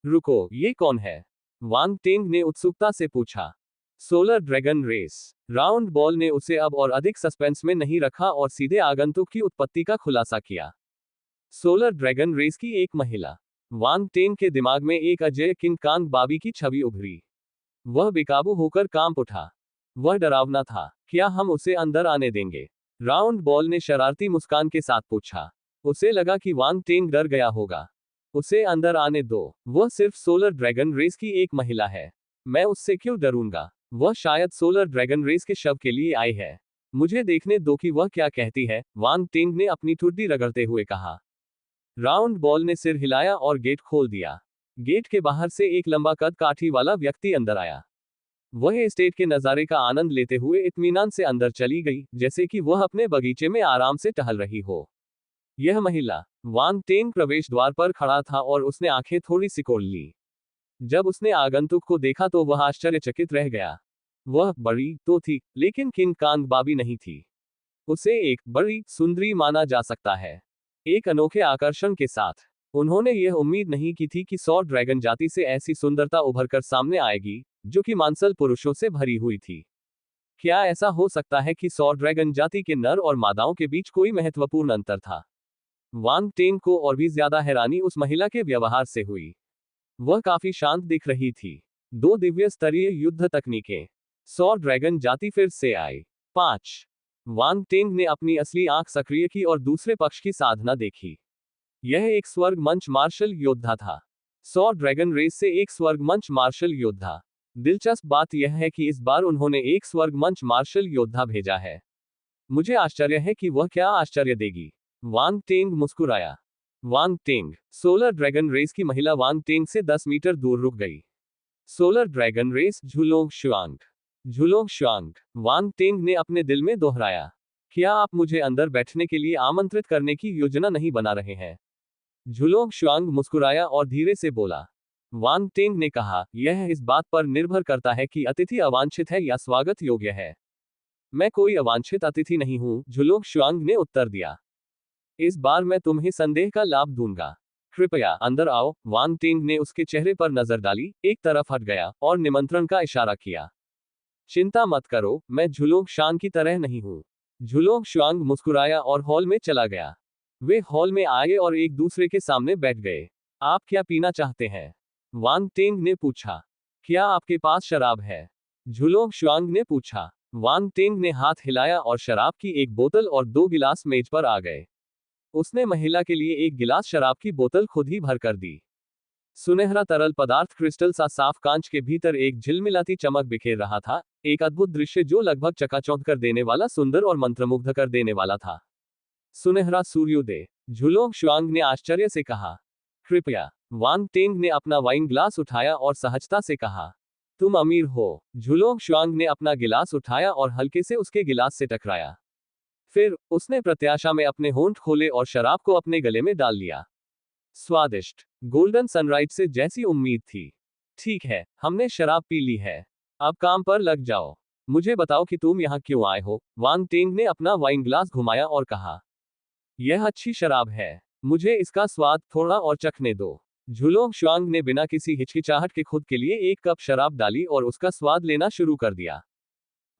रुको, ये कौन है? वांग तेंग ने उत्सुकता से पूछा। Solar dragon race. Round ball ने उसे अब और अधिक सस्पेंस में नहीं रखा और सीधे आगंतुक की उत्पत्ति का खुलासा किया। सोलर ड्रैगन रेस की एक महिला। वांग तेंग के दिमाग में एक अजय किंग कांग बाबी की छवि उभरी। वह बेकाबू होकर कांप उठा। वह डरावना था। क्या हम उसे अंदर आने देंगे? राउंड बॉल ने शरारती मुस्कान के साथ पूछा। उसे लगा कि वांग तेंग डर गया होगा। उसे अंदर आने दो, वह सिर्फ सोलर ड्रैगन रेस की एक महिला है। मैं उससे क्यों डरूंगा? वह शायद सोलर ड्रैगन रेस के शव के लिए आई है। मुझे देखने दो कि वह क्या कहती है, वांग तेंग ने अपनी ठुड्डी रगड़ते हुए कहा। राउंड बॉल ने सिर हिलाया और गेट खोल दिया। गेट के बाहर से एक लंबा कद काठी वाला व्यक्ति अंदर आया। वह एस्टेट के नजारे का आनंद लेते हुए इत्मीनान से अंदर चली गई, जैसे कि वह अपने बगीचे में आराम से टहल रही हो। यह महिला। वांग तेंग प्रवेश द्वार पर खड़ा था और उसने आंखें थोड़ी सिकोड़ ली। जब उसने आगंतुक को देखा तो वह आश्चर्यचकित रह गया। वह बड़ी तो थी, लेकिन किंग कांग बाबी नहीं थी। उसे एक बड़ी सुंदरी माना जा सकता है, एक अनोखे आकर्षण के साथ। उन्होंने यह उम्मीद नहीं की थी कि सौ ड्रैगन जाति से ऐसी सुंदरता उभरकर सामने आएगी, जो कि मांसल पुरुषों से भरी हुई थी। क्या ऐसा हो सकता है कि सौ ड्रैगन जाति के नर और मादाओं के बीच कोई महत्वपूर्ण अंतर था? वांग तेंग को और भी ज्यादा हैरानी उस महिला के व्यवहार से हुई। वह काफी शांत दिख रही थी। 2 दिव्य स्तरीय युद्ध तकनीकें। 100 ड्रैगन जाति फिर से आई। 5। वांग तेंग ने अपनी असली आंख सक्रिय की और दूसरे पक्ष की साधना देखी। यह एक स्वर्ग मंच मार्शल योद्धा था। 100 ड्रैगन रेस से एक स्वर्ग मंच मार्शल योद्धा। दिलचस्प बात यह है कि इस बार उन्होंने एक स्वर्ग मंच मार्शल योद्धा भेजा है। मुझे आश्चर्य है कि वह क्या आश्चर्य देगी। वांग तेंग मुस्कुराया। वांग तेंग। सोलर ड्रैगन रेस की महिला वांग तेंग से 10 मीटर दूर रुक गई। Solar dragon race Zhulong Shuang. Zhulong Shuang. Wang Teng ने अपने दिल में दोहराया। क्या आप मुझे अंदर बैठने के लिए आमंत्रित करने की योजना नहीं बना रहे हैं? झुलोंग शुआंग मुस्कुराया और धीरे से बोला। वांग तेंग ने कहा, यह इस बात पर निर्भर करता है कि अतिथि अवांछित है या स्वागत योग्य है। मैं कोई अवांछित अतिथि नहीं हूं, झुलोंग शुआंग ने उत्तर दिया। इस बार मैं तुम्हें संदेह का लाभ दूंगा। कृपया अंदर आओ। वांग तेंग ने उसके चेहरे पर नजर डाली, एक तरफ हट गया और निमंत्रण का इशारा किया। चिंता मत करो, मैं झुलोंग शान की तरह नहीं हूं। झुलोंग शुआंग मुस्कुराया और हॉल में चला गया। वे हॉल में आए और एक दूसरे के सामने बैठ गए। आप क्या पीना चाहते हैं? वांग तेंग ने पूछा। क्या आपके पास शराब है? झुलोंग शुआंग ने पूछा। वांग तेंग ने हाथ हिलाया और शराब की एक बोतल और 2 गिलास मेज पर आ गए। उसने महिला के लिए एक गिलास शराब की बोतल खुद ही भर कर दी। सुनहरा तरल पदार्थ क्रिस्टल सा साफ कांच के भीतर एक झिलमिलाती चमक बिखेर रहा था, एक अद्भुत दृश्य जो लगभग चकाचौंध कर देने वाला, सुंदर और मंत्रमुग्ध कर देने वाला था। सुनहरा सूर्योदय। झुलोंग शुआंग ने आश्चर्य से कहा। कृपया। वांग तेंग ने अपना वाइन ग्लास उठाया और सहजता से कहा। तुम अमीर हो। झुलोंग शुआंग ने अपना गिलास उठाया और हल्के से उसके गिलास से टकराया। फिर उसने प्रत्याशा में अपने होंठ खोले और शराब को अपने गले में डाल लिया। स्वादिष्ट। गोल्डन सनराइज से जैसी उम्मीद थी। ठीक है, हमने शराब पी ली है। अब काम पर लग जाओ। मुझे बताओ कि तुम यहाँ क्यों आए हो? वांग तेंग ने अपना वाइन ग्लास घुमाया और कहा। यह अच्छी शराब है। मुझे इसका स्वाद थोड़ा और चखने दो। झुलोंग शुआंग ने बिना किसी हिचकिचाहट के खुद के लिए एक कप शराब डाली और उसका स्वाद लेना शुरू कर दिया।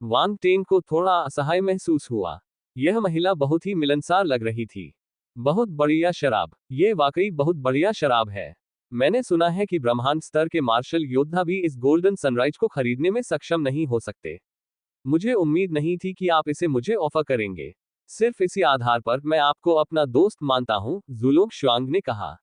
वांग तेंग को थोड़ा असहाय महसूस हुआ। यह महिला बहुत ही मिलनसार लग रही थी। बहुत बढ़िया शराब। ये वाकई बहुत बढ़िया शराब है। मैंने सुना है कि ब्रह्मांड स्तर के मार्शल योद्धा भी इस गोल्डन सनराइज को खरीदने में सक्षम नहीं हो सकते। मुझे उम्मीद नहीं थी कि आप इसे मुझे ऑफर करेंगे। सिर्फ इसी आधार पर मैं आपको अपना दोस्त मानता हूं, झुलोंग शुआंग ने कहा।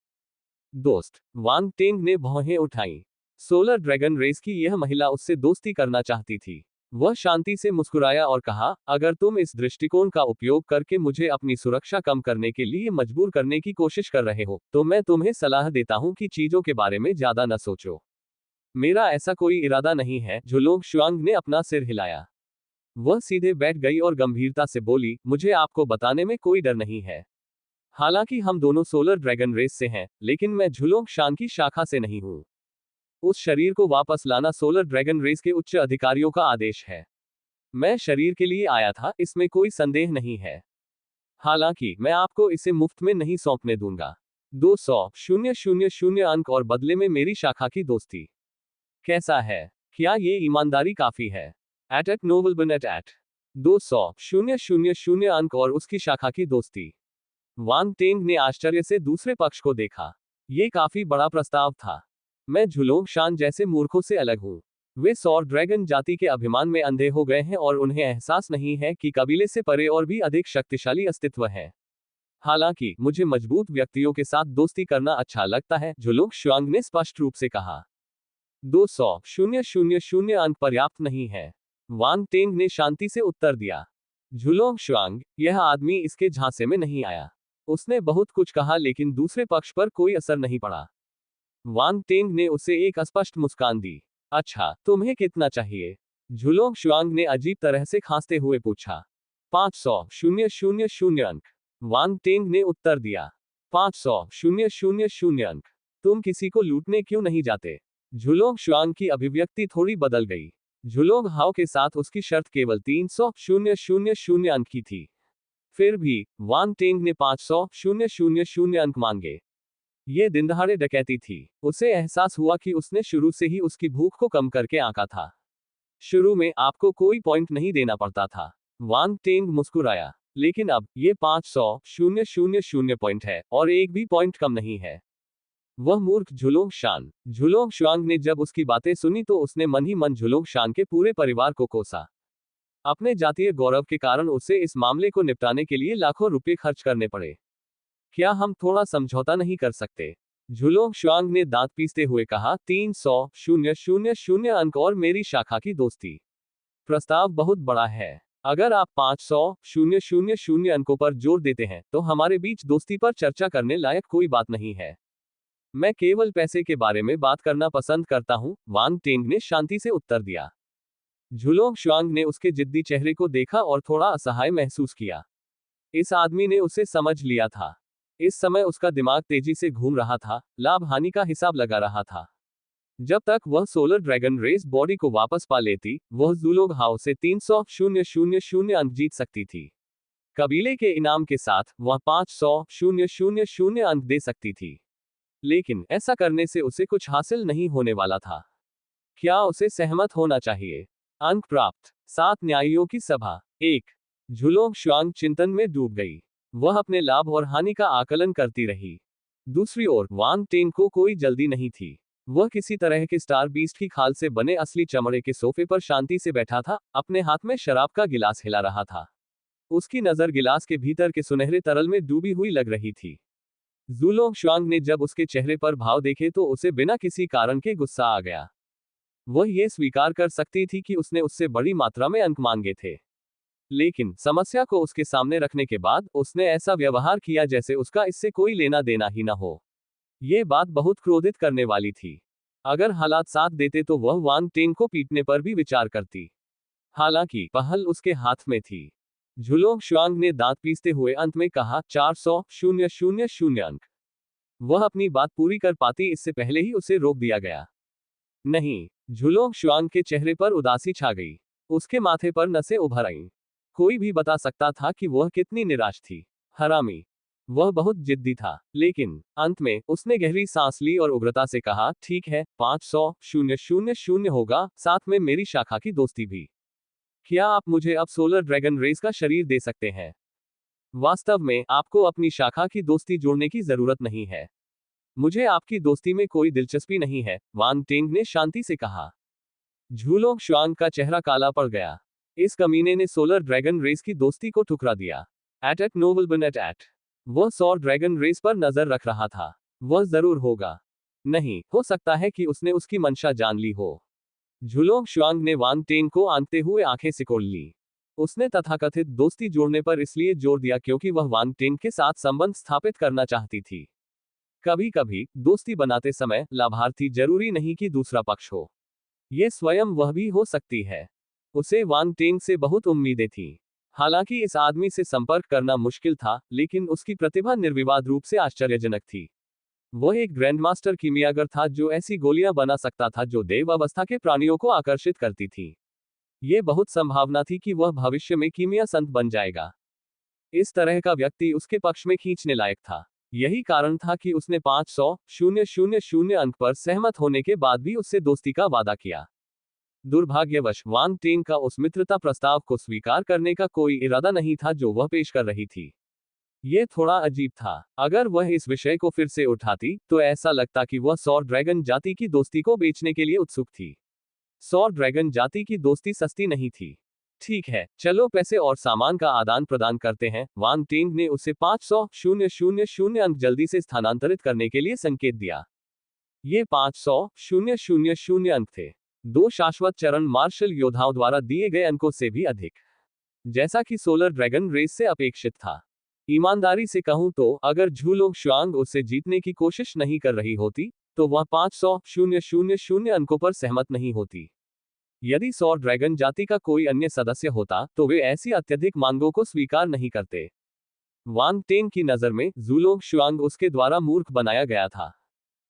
दोस्त? वांग तेंग ने भौहें उठाई। सोलर ड्रैगन रेस की यह महिला उससे दोस्ती करना चाहती थी। वह शांति से मुस्कुराया और कहा, अगर तुम इस दृष्टिकोण का उपयोग करके मुझे अपनी सुरक्षा कम करने के लिए मजबूर करने की कोशिश कर रहे हो, तो मैं तुम्हें सलाह देता हूं कि चीजों के बारे में ज्यादा न सोचो। मेरा ऐसा कोई इरादा नहीं है, झुलोंग शुआंग ने अपना सिर हिलाया। वह सीधे बैठ गई और गंभीरता से बोली, मुझे आपको बताने में कोई डर नहीं है। हालांकि हम दोनों सोलर ड्रैगन रेस से हैं, लेकिन मैं झुलोंग शान की शाखा से नहीं हूं। उस शरीर को वापस लाना सोलर ड्रैगन रेस के उच्च अधिकारियों का आदेश है। मैं शरीर के लिए आया था, इसमें कोई संदेह नहीं है। हालांकि मैं आपको इसे मुफ्त में नहीं सौंपने दूंगा। 200,000 अंक और बदले में मेरी शाखा की दोस्ती। कैसा है? क्या ये ईमानदारी काफी है? एट नोबलबन एट 200,000 अंक और उसकी शाखा की दोस्ती। वांग टेंग ने आश्चर्य से दूसरे पक्ष को देखा। ये काफी बड़ा प्रस्ताव था। मैं झुलोंग शान जैसे मूर्खों से अलग हूं। वे सौर ड्रैगन जाति के अभिमान में अंधे हो गए हैं और उन्हें एहसास नहीं है कि कबीले से परे और भी अधिक शक्तिशाली अस्तित्व है। हालांकि मुझे मजबूत व्यक्तियों के साथ दोस्ती करना अच्छा लगता है, झुलोंग शुआंग ने स्पष्ट रूप से कहा। 200,000 अंक पर्याप्त नहीं है, वांग टेंग ने शांति से उत्तर दिया। झुलोंग शुआंग, यह आदमी इसके झांसे में नहीं आया। उसने बहुत कुछ कहा लेकिन दूसरे पक्ष पर कोई असर नहीं पड़ा। वांग टेंग ने उसे एक अस्पष्ट मुस्कान दी। अच्छा, तुम्हें कितना चाहिए? झुलोंग शुआंग ने अजीब तरह से खांसते हुए पूछा। 500,000 अंक, वांग टेंग ने उत्तर दिया। 500,000 अंक। तुम किसी को लूटने क्यों नहीं जाते? झुलोंग शुआंग की अभिव्यक्ति थोड़ी बदल गई। झुलोंग हाओ के साथ उसकी शर्त केवल 300,000 अंक की थी। फिर भी वांग टेंग ने 500,000 अंक मांगे। ये दिनदहाड़े डकैती थी। उसे एहसास हुआ कि उसने शुरू से ही उसकी भूख को कम करके आंका था। शुरू में आपको कोई पॉइंट नहीं देना पड़ता था। वांग टेंग मुस्कुराया। लेकिन अब ये 500,000 पॉइंट है और एक भी पॉइंट कम नहीं है। वह मूर्ख झुलोंग शान। झुलोंग शुआंग ने जब उसकी बातें सुनी तो उसने मन ही मन झुलोंग शान के पूरे परिवार को कोसा। अपने जातीय गौरव के कारण उसे इस मामले को निपटाने के लिए लाखों रुपए खर्च करने पड़े। क्या हम थोड़ा समझौता नहीं कर सकते? झुलोंग शुआंग ने दांत पीसते हुए कहा। 300,000 अंक और मेरी शाखा की दोस्ती। प्रस्ताव बहुत बड़ा है। अगर आप 500,000 अंकों पर जोर देते हैं तो हमारे बीच दोस्ती पर चर्चा करने लायक कोई बात नहीं है। मैं केवल पैसे के बारे में बात करना पसंद करता हूं, वांग टेंग ने शांति से उत्तर दिया। झुलोंग शुआंग ने उसके जिद्दी चेहरे को देखा और थोड़ा असहाय महसूस किया। इस आदमी ने उसे समझ लिया था। इस समय उसका दिमाग तेजी से घूम रहा था, लाभ हानि का हिसाब लगा रहा था। जब तक वह सोलर ड्रैगन रेस बॉडी को वापस पा लेती, वह झुलोंग हाओ से 300,000 अंक जीत सकती थी। कबीले के इनाम के साथ वह 500,000 अंक दे सकती थी। लेकिन ऐसा करने से उसे कुछ हासिल नहीं होने वाला था। क्या उसे सहमत होना चाहिए? अंक प्राप्त। 7 न्यायियों की सभा। 1। झुलोंग शुआंग चिंतन में डूब गई। वह अपने लाभ और हानि का आकलन करती रही। दूसरी ओर वांग टेंग को कोई जल्दी नहीं थी। वह किसी तरह के स्टार बीस्ट की खाल से बने असली चमड़े के सोफे पर शांति से बैठा था, अपने हाथ में शराब का गिलास हिला रहा था। उसकी नजर गिलास के भीतर के सुनहरे तरल में डूबी हुई लग रही थी। झुलोंग शुआंग ने जब उसके चेहरे पर भाव देखे तो उसे बिना किसी कारण के गुस्सा आ गया। वह ये स्वीकार कर सकती थी कि उसने उससे बड़ी मात्रा में अंक मांगे थे, लेकिन समस्या को उसके सामने रखने के बाद उसने ऐसा व्यवहार किया जैसे उसका इससे कोई लेना देना ही न हो। ये बात बहुत क्रोधित करने वाली थी। अगर हालात साथ देते तो वह वांग टेंग को पीटने पर भी विचार करती। हालांकि पहल उसके हाथ में थी। झुलोंग शुआंग ने दांत पीसते हुए अंत में कहा। 400,000 अंक। वह अपनी बात पूरी कर पाती इससे पहले ही उसे रोक दिया गया। नहीं। झुलोंग शुआंग के चेहरे पर उदासी छा गई। उसके माथे पर नसें उभर आईं। कोई भी बता सकता था कि वह कितनी निराश थी। हरामी। वह बहुत जिद्दी था, लेकिन अंत में उसने गहरी सांस ली और उग्रता से कहा, ठीक है, 500,000 होगा, साथ में मेरी शाखा की दोस्ती भी। क्या आप मुझे अब सोलर ड्रैगन रेस का शरीर दे सकते हैं? वास्तव में आपको अपनी शाखा की दोस्ती जोड़ने की जरूरत नहीं है। मुझे आपकी दोस्ती में कोई दिलचस्पी नहीं है, वांग टेंग ने शांति से कहा। झुलोंग शुआंग का चेहरा काला पड़ गया। इस कमीने ने सोलर ड्रैगन रेस की दोस्ती को ठुकरा दिया। एट नोबलबन एट। वह सौर ड्रैगन रेस पर नजर रख रहा था। वह जरूर होगा। नहीं हो सकता है कि उसने उसकी मंशा जान ली हो। झुलोंग शुआंग ने वांग टेंग को आंकते हुए आंखें सिकोड़ ली। उसने तथाकथित दोस्ती जोड़ने पर इसलिए जोर दिया क्योंकि वह वांग टेंग के साथ संबंध स्थापित करना चाहती थी। कभी कभी दोस्ती बनाते समय लाभार्थी जरूरी नहीं कि दूसरा पक्ष हो, ये स्वयं वह भी हो सकती है। उसे वांग टेंग से बहुत उम्मीदें थी। हालांकि इस आदमी से संपर्क करना मुश्किल था, लेकिन उसकी प्रतिभा निर्विवाद रूप से आश्चर्यजनक थी। वह एक ग्रैंडमास्टर कीमियागर था जो ऐसी गोलियां बना सकता था जो देव अवस्था के प्राणियों को आकर्षित करती थी। ये बहुत संभावना थी कि वह भविष्य में कीमिया संत बन जाएगा। इस तरह का व्यक्ति उसके पक्ष में खींचने लायक था। यही कारण था कि उसने 500,000 अंक पर सहमत होने के बाद भी उससे दोस्ती का वादा किया। दुर्भाग्यवश वांग टेंग का उस मित्रता प्रस्ताव को स्वीकार करने का कोई इरादा नहीं था जो वह पेश कर रही थी। ये थोड़ा अजीब था। अगर वह इस विषय को फिर से उठाती तो ऐसा लगता कि वह सौर ड्रैगन जाति की दोस्ती को बेचने के लिए उत्सुक थी। सौर ड्रैगन जाति की दोस्ती सस्ती नहीं थी। ठीक है, चलो पैसे और सामान का आदान प्रदान करते हैं। वांग टेंग ने उसे 500,000 अंक जल्दी से स्थानांतरित करने के लिए संकेत दिया। ये 500,000 अंक थे, 2 शाश्वत चरण मार्शल योद्धाओं द्वारा दिए गए अंकों से भी अधिक, जैसा कि सोलर ड्रैगन रेस से अपेक्षित था। ईमानदारी से कहूं तो अगर झूलोंग शुआंग उसे जीतने की कोशिश नहीं कर रही होती, तो वह 500,000 अंकों पर सहमत नहीं होती। यदि सौर ड्रैगन जाति का कोई अन्य सदस्य होता तो वे ऐसी अत्यधिक मांगों को स्वीकार नहीं करते। वांग टेंग की नजर में झूलोंग शुआंग उसके द्वारा मूर्ख बनाया गया था,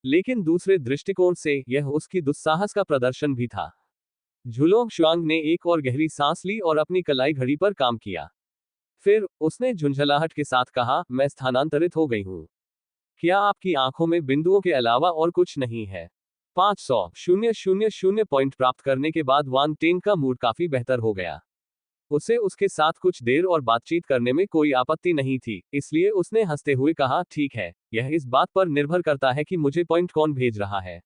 लेकिन दूसरे दृष्टिकोण से यह उसकी दुस्साहस का प्रदर्शन भी था। झूलोंग शुआंग ने एक और गहरी सांस ली और अपनी कलाई घड़ी पर काम किया। फिर उसने झुंझलाहट के साथ कहा, मैं स्थानांतरित हो गई हूं। क्या आपकी आंखों में बिंदुओं के अलावा और कुछ नहीं है? 500,000 पॉइंट प्राप्त करने के बाद वांग टेंग का मूड काफी बेहतर हो गया। उसे उसके साथ कुछ देर और बातचीत करने में कोई आपत्ति नहीं थी, इसलिए उसने हंसते हुए कहा, ठीक है, यह इस बात पर निर्भर करता है कि मुझे पॉइंट कौन भेज रहा है।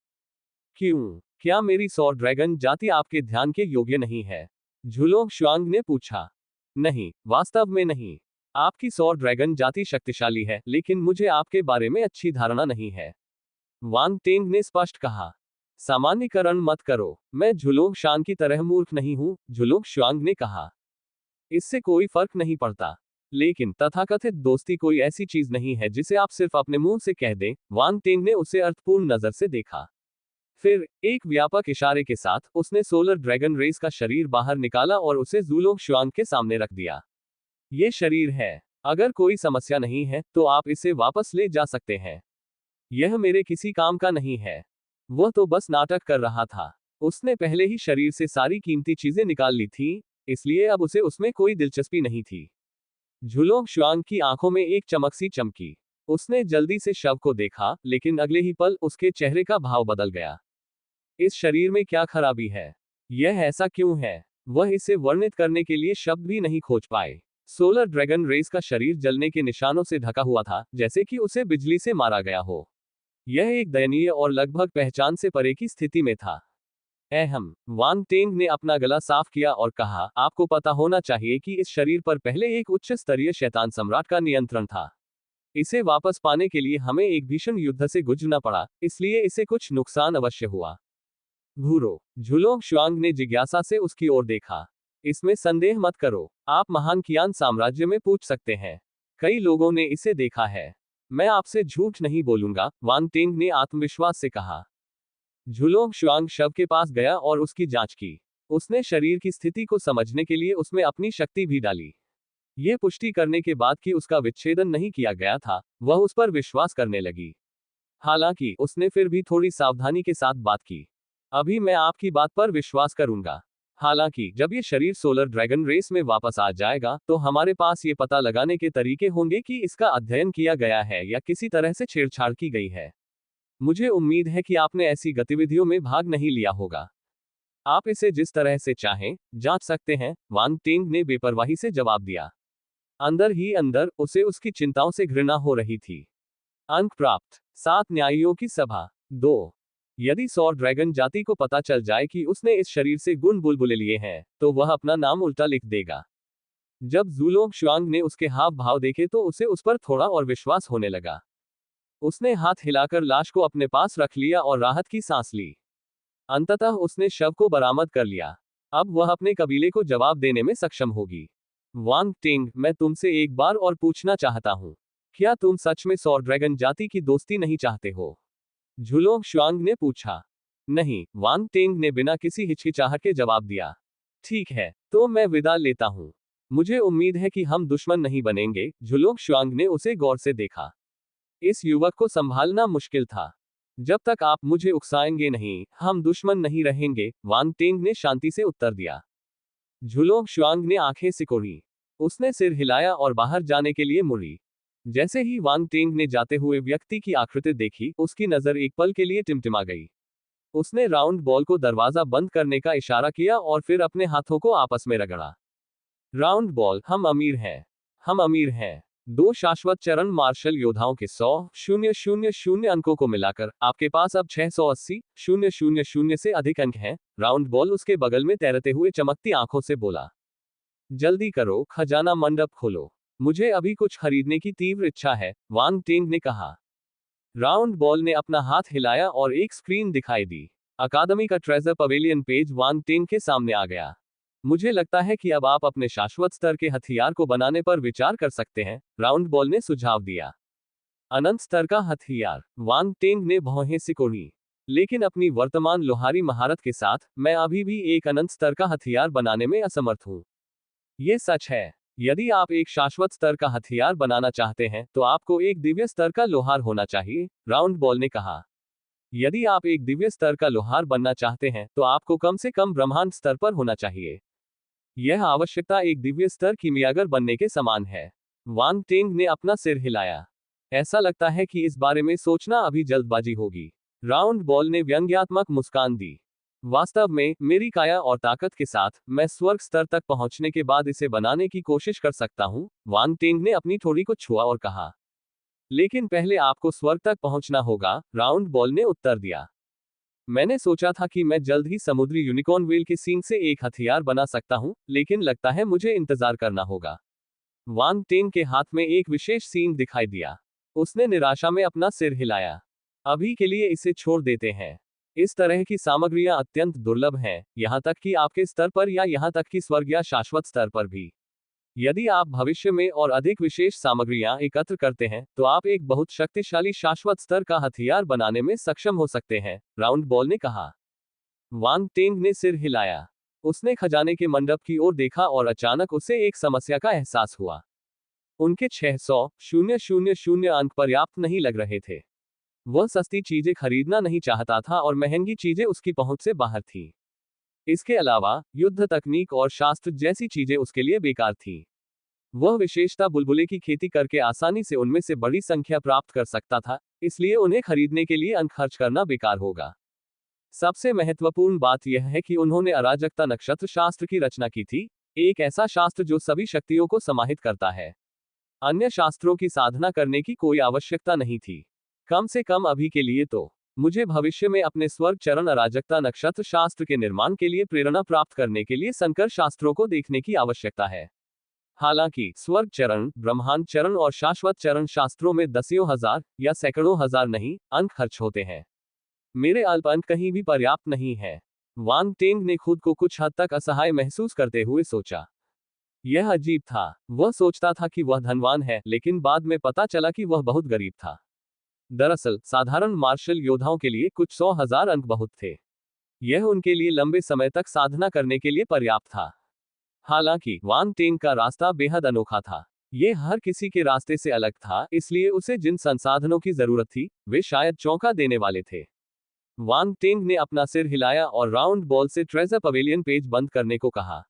क्यों? क्या मेरी सौर ड्रैगन जाति आपके ध्यान के योग्य नहीं है? झूलोंग शुआंग ने पूछा। नहीं, वास्तव में नहीं। आपकी सौर ड्रैगन जाति शक्तिशाली है, लेकिन मुझे आपके बारे में अच्छी धारणा नहीं है, वांग टेंग ने स्पष्ट कहा। सामान्यीकरण मत करो, मैं झुलोंग शान की तरह मूर्ख नहीं हूं, झुलोंग शुआंग ने कहा। इससे कोई फर्क नहीं पड़ता, लेकिन तथाकथित दोस्ती कोई ऐसी चीज नहीं है जिसे आप सिर्फ अपने मुंह से कह दें। वांग टेंग ने उसे अर्थपूर्ण नजर से देखा। फिर एक व्यापक इशारे के साथ उसने सोलर ड्रैगन रेस का शरीर बाहर निकाला और उसे झूलोंग शुआंग के सामने रख दिया। ये शरीर है, अगर कोई समस्या नहीं है तो आप इसे वापस ले जा सकते हैं। यह मेरे किसी काम का नहीं है। वह तो बस नाटक कर रहा था। उसने पहले ही शरीर से सारी कीमती चीजें निकाल ली थी, इसलिए अब उसे उसमें कोई दिलचस्पी नहीं थी। झूलोंग शुआंग की आंखों में एक चमक सी चमकी। उसने जल्दी से शव को देखा, लेकिन अगले ही पल उसके चेहरे का भाव बदल गया। इस शरीर में क्या खराबी है? यह ऐसा क्यों है? वह इसे वर्णित करने के लिए शब्द भी नहीं खोज पाए। सोलर ड्रैगन रेस का शरीर जलने के निशानों से ढका हुआ था, जैसे कि उसे बिजली से मारा गया हो। यह एक दयनीय और लगभग पहचान से परे की स्थिति में था। वांग टेंग ने अपना गला साफ किया और कहा, आपको पता होना चाहिए कि इस शरीर पर पहले एक उच्च स्तरीय शैतान सम्राट का नियंत्रण था। इसे वापस पाने के लिए हमें एक भीषण युद्ध से गुजरना पड़ा, इसलिए इसे कुछ नुकसान अवश्य हुआ। घूरो। झूलोंग शुआंग ने जिज्ञासा से उसकी ओर देखा। इसमें संदेह मत करो, आप महान कियान साम्राज्य में पूछ सकते हैं। कई लोगों ने इसे देखा है। मैं आपसे झूठ नहीं बोलूंगा, वांग टेंग ने आत्मविश्वास से कहा। झूलोंग शुआंग शव के पास गया और उसकी जांच की। उसने शरीर की स्थिति को समझने के लिए उसमें अपनी शक्ति भी डाली। ये पुष्टि करने के बाद कि उसका विच्छेदन नहीं किया गया था, वह उस पर विश्वास करने लगी। हालांकि उसने फिर भी थोड़ी सावधानी के साथ बात की। अभी मैं आपकी बात पर विश्वास करूंगा। हालांकि जब ये शरीर सोलर ड्रैगन रेस में वापस आ जाएगा तो हमारे पास ये पता लगाने के तरीके होंगे कि इसका अध्ययन किया गया है या किसी तरह से छेड़छाड़ की गई है। मुझे उम्मीद है कि आपने ऐसी गतिविधियों में भाग नहीं लिया होगा। आप इसे जिस तरह से चाहें जांच सकते हैं, वांग टेंग ने बेपरवाही से जवाब दिया। अंदर ही अंदर उसे उसकी चिंताओं से घृणा हो रही थी। अंक प्राप्त। 7 न्यायियों की सभा 2। यदि सौर ड्रैगन जाति को पता चल जाए कि उसने इस शरीर से गुण बुलबुले लिए हैं, तो वह अपना नाम उल्टा लिख देगा। जब झूलोंग शुआंग ने उसके हाव भाव देखे तो उसे उस पर थोड़ा और विश्वास होने लगा। उसने हाथ हिलाकर लाश को अपने पास रख लिया और राहत की सांस ली। अंततः उसने शव को बरामद कर लिया। अब वह अपने कबीले को जवाब देने में सक्षम होगी। वांग टेंग, मैं तुमसे एक बार और पूछना चाहता हूं। क्या तुम सच में सौर ड्रैगन जाति की दोस्ती नहीं चाहते हो? झुलोंग शुआंग ने पूछा। नहीं, वांग टेंग ने बिना किसी हिचकिचाहट के जवाब दिया। ठीक है, तो मैं विदा लेता हूँ। मुझे उम्मीद है कि हम दुश्मन नहीं बनेंगे। झुलोंग शुआंग ने उसे गौर से देखा। इस युवक को संभालना मुश्किल था। जब तक आप मुझे उकसाएंगे नहीं, हम दुश्मन नहीं रहेंगे, वांग टेंग ने शांति से उत्तर दिया। झुलोंग शुआंग ने आंखें सिकोड़ी। उसने सिर हिलाया और बाहर जाने के लिए मुड़ी। जैसे ही वांग टेंग ने जाते हुए व्यक्ति की आकृति देखी, उसकी नजर एक पल के लिए टिमटिमा गई। उसने राउंड बॉल को दरवाजा बंद करने का इशारा किया और फिर अपने हाथों को आपस में रगड़ा। राउंड बॉल, हम अमीर हैं। हम अमीर हैं। 2 शाश्वत चरण मार्शल योद्धाओं के 100,000 अंकों को मिलाकर आपके पास अब 680,000 से अधिक अंक हैं। राउंड बॉल उसके बगल में तैरते हुए चमकती आंखों से बोला। जल्दी करो, खजाना मंडप खोलो। मुझे अभी कुछ खरीदने की तीव्र इच्छा है, वांग टेंग ने कहा। राउंड बॉल ने अपना हाथ हिलाया और एक स्क्रीन दिखाई दी। अकादमी का ट्रेजर पवेलियन पेज वांग टेंग के सामने आ गया। मुझे लगता है कि अब आप अपने शाश्वत स्तर के हथियार को बनाने पर विचार कर सकते हैं, राउंड बॉल ने सुझाव दिया। अनंत स्तर का हथियार, वांग टेंग ने भौहें सिकोड़ी। लेकिन अपनी वर्तमान लोहारी महारत के साथ मैं अभी भी एक अनंत स्तर का हथियार बनाने में असमर्थ हूं। ये सच है। यदि आप एक शाश्वत स्तर का हथियार बनाना चाहते हैं तो आपको एक दिव्य स्तर का लोहार होना चाहिए, राउंड बॉल ने कहा। यदि आप एक दिव्य स्तर का लोहार बनना चाहते हैं तो आपको कम से कम ब्रह्मांड स्तर पर होना चाहिए। यह आवश्यकता एक दिव्य स्तर कीमियागर बनने के समान है। वांग टेंग ने अपना सिर हिलाया। ऐसा लगता है कि इस बारे में सोचना अभी जल्दबाजी होगी। राउंड बॉल ने व्यंग्यात्मक मुस्कान दी। वास्तव में, मेरी काया और ताकत के साथ, मैं स्वर्ग स्तर तक पहुंचने के बाद इसे बनाने की कोशिश कर सकता हूं, वांग टेंग ने अपनी थोड़ी को छुआ और कहा। लेकिन पहले आपको स्वर्ग तक पहुंचना होगा, राउंड बॉल ने उत्तर दिया। मैंने सोचा था कि मैं जल्द ही समुद्री यूनिकॉर्न व्हेल के सींग से एक हथियार बना सकता हूं, लेकिन लगता है मुझे इंतजार करना होगा। वांग टेंग के हाथ में एक विशेष सींग दिखाई दिया। उसने निराशा में अपना सिर हिलाया। अभी के लिए इसे छोड़ देते हैं। इस तरह की सामग्रियां अत्यंत दुर्लभ हैं, यहां तक कि आपके स्तर पर या यहां तक कि स्वर्ग या शाश्वत स्तर पर भी। यदि आप भविष्य में और अधिक विशेष सामग्रियां एकत्र करते हैं तो आप एक बहुत शक्तिशाली शाश्वत स्तर का हथियार बनाने में सक्षम हो सकते हैं, राउंड बॉल ने कहा। वांग टेंग ने सिर हिलाया। उसने खजाने के मंडप की ओर देखा और अचानक उसे एक समस्या का एहसास हुआ। उनके 600,000 अंक पर्याप्त नहीं लग रहे थे। वह सस्ती चीजें खरीदना नहीं चाहता था और महंगी चीजें उसकी पहुंच से बाहर थी। इसके अलावा, युद्ध तकनीक और शास्त्र जैसी चीजें उसके लिए बेकार थी। वह विशेषता बुलबुले की खेती करके आसानी से उनमें से बड़ी संख्या प्राप्त कर सकता था, इसलिए उन्हें खरीदने के लिए अंक खर्च करना बेकार होगा। सबसे महत्वपूर्ण बात यह है कि उन्होंने अराजकता नक्षत्र शास्त्र की रचना की थी, एक ऐसा शास्त्र जो सभी शक्तियों को समाहित करता है। अन्य शास्त्रों की साधना करने की कोई आवश्यकता नहीं थी। कम से कम अभी के लिए तो। मुझे भविष्य में अपने स्वर्ग चरण अराजकता नक्षत्र शास्त्र के निर्माण के लिए प्रेरणा प्राप्त करने के लिए संकर शास्त्रों को देखने की आवश्यकता है। हालांकि स्वर्ग चरण, ब्रह्मांड चरण और शाश्वत चरण शास्त्रों में दसियों हजार या सैकड़ों हजार नहीं अंक खर्च होते हैं। मेरे अल्प अंक कहीं भी पर्याप्त नहीं है। वांग टेंग ने खुद को कुछ हद तक असहाय महसूस करते हुए सोचा। यह अजीब था। वह सोचता था कि वह धनवान है, लेकिन बाद में पता चला कि वह बहुत गरीब था। दरअसल, साधारण मार्शल योद्धाओं के लिए कुछ 100,000 अंक बहुत थे। यह उनके लिए लंबे समय तक साधना करने के लिए पर्याप्त था। हालांकि, वांग टेंग का रास्ता बेहद अनोखा था। यह हर किसी के रास्ते से अलग था, इसलिए उसे जिन संसाधनों की जरूरत थी, वे शायद चौंका देने वाले थे। वांग टेंग ने अपना सिर हिलाया और राउंड बॉल से ट्रेजर पवेलियन पेज बंद करने को कहा।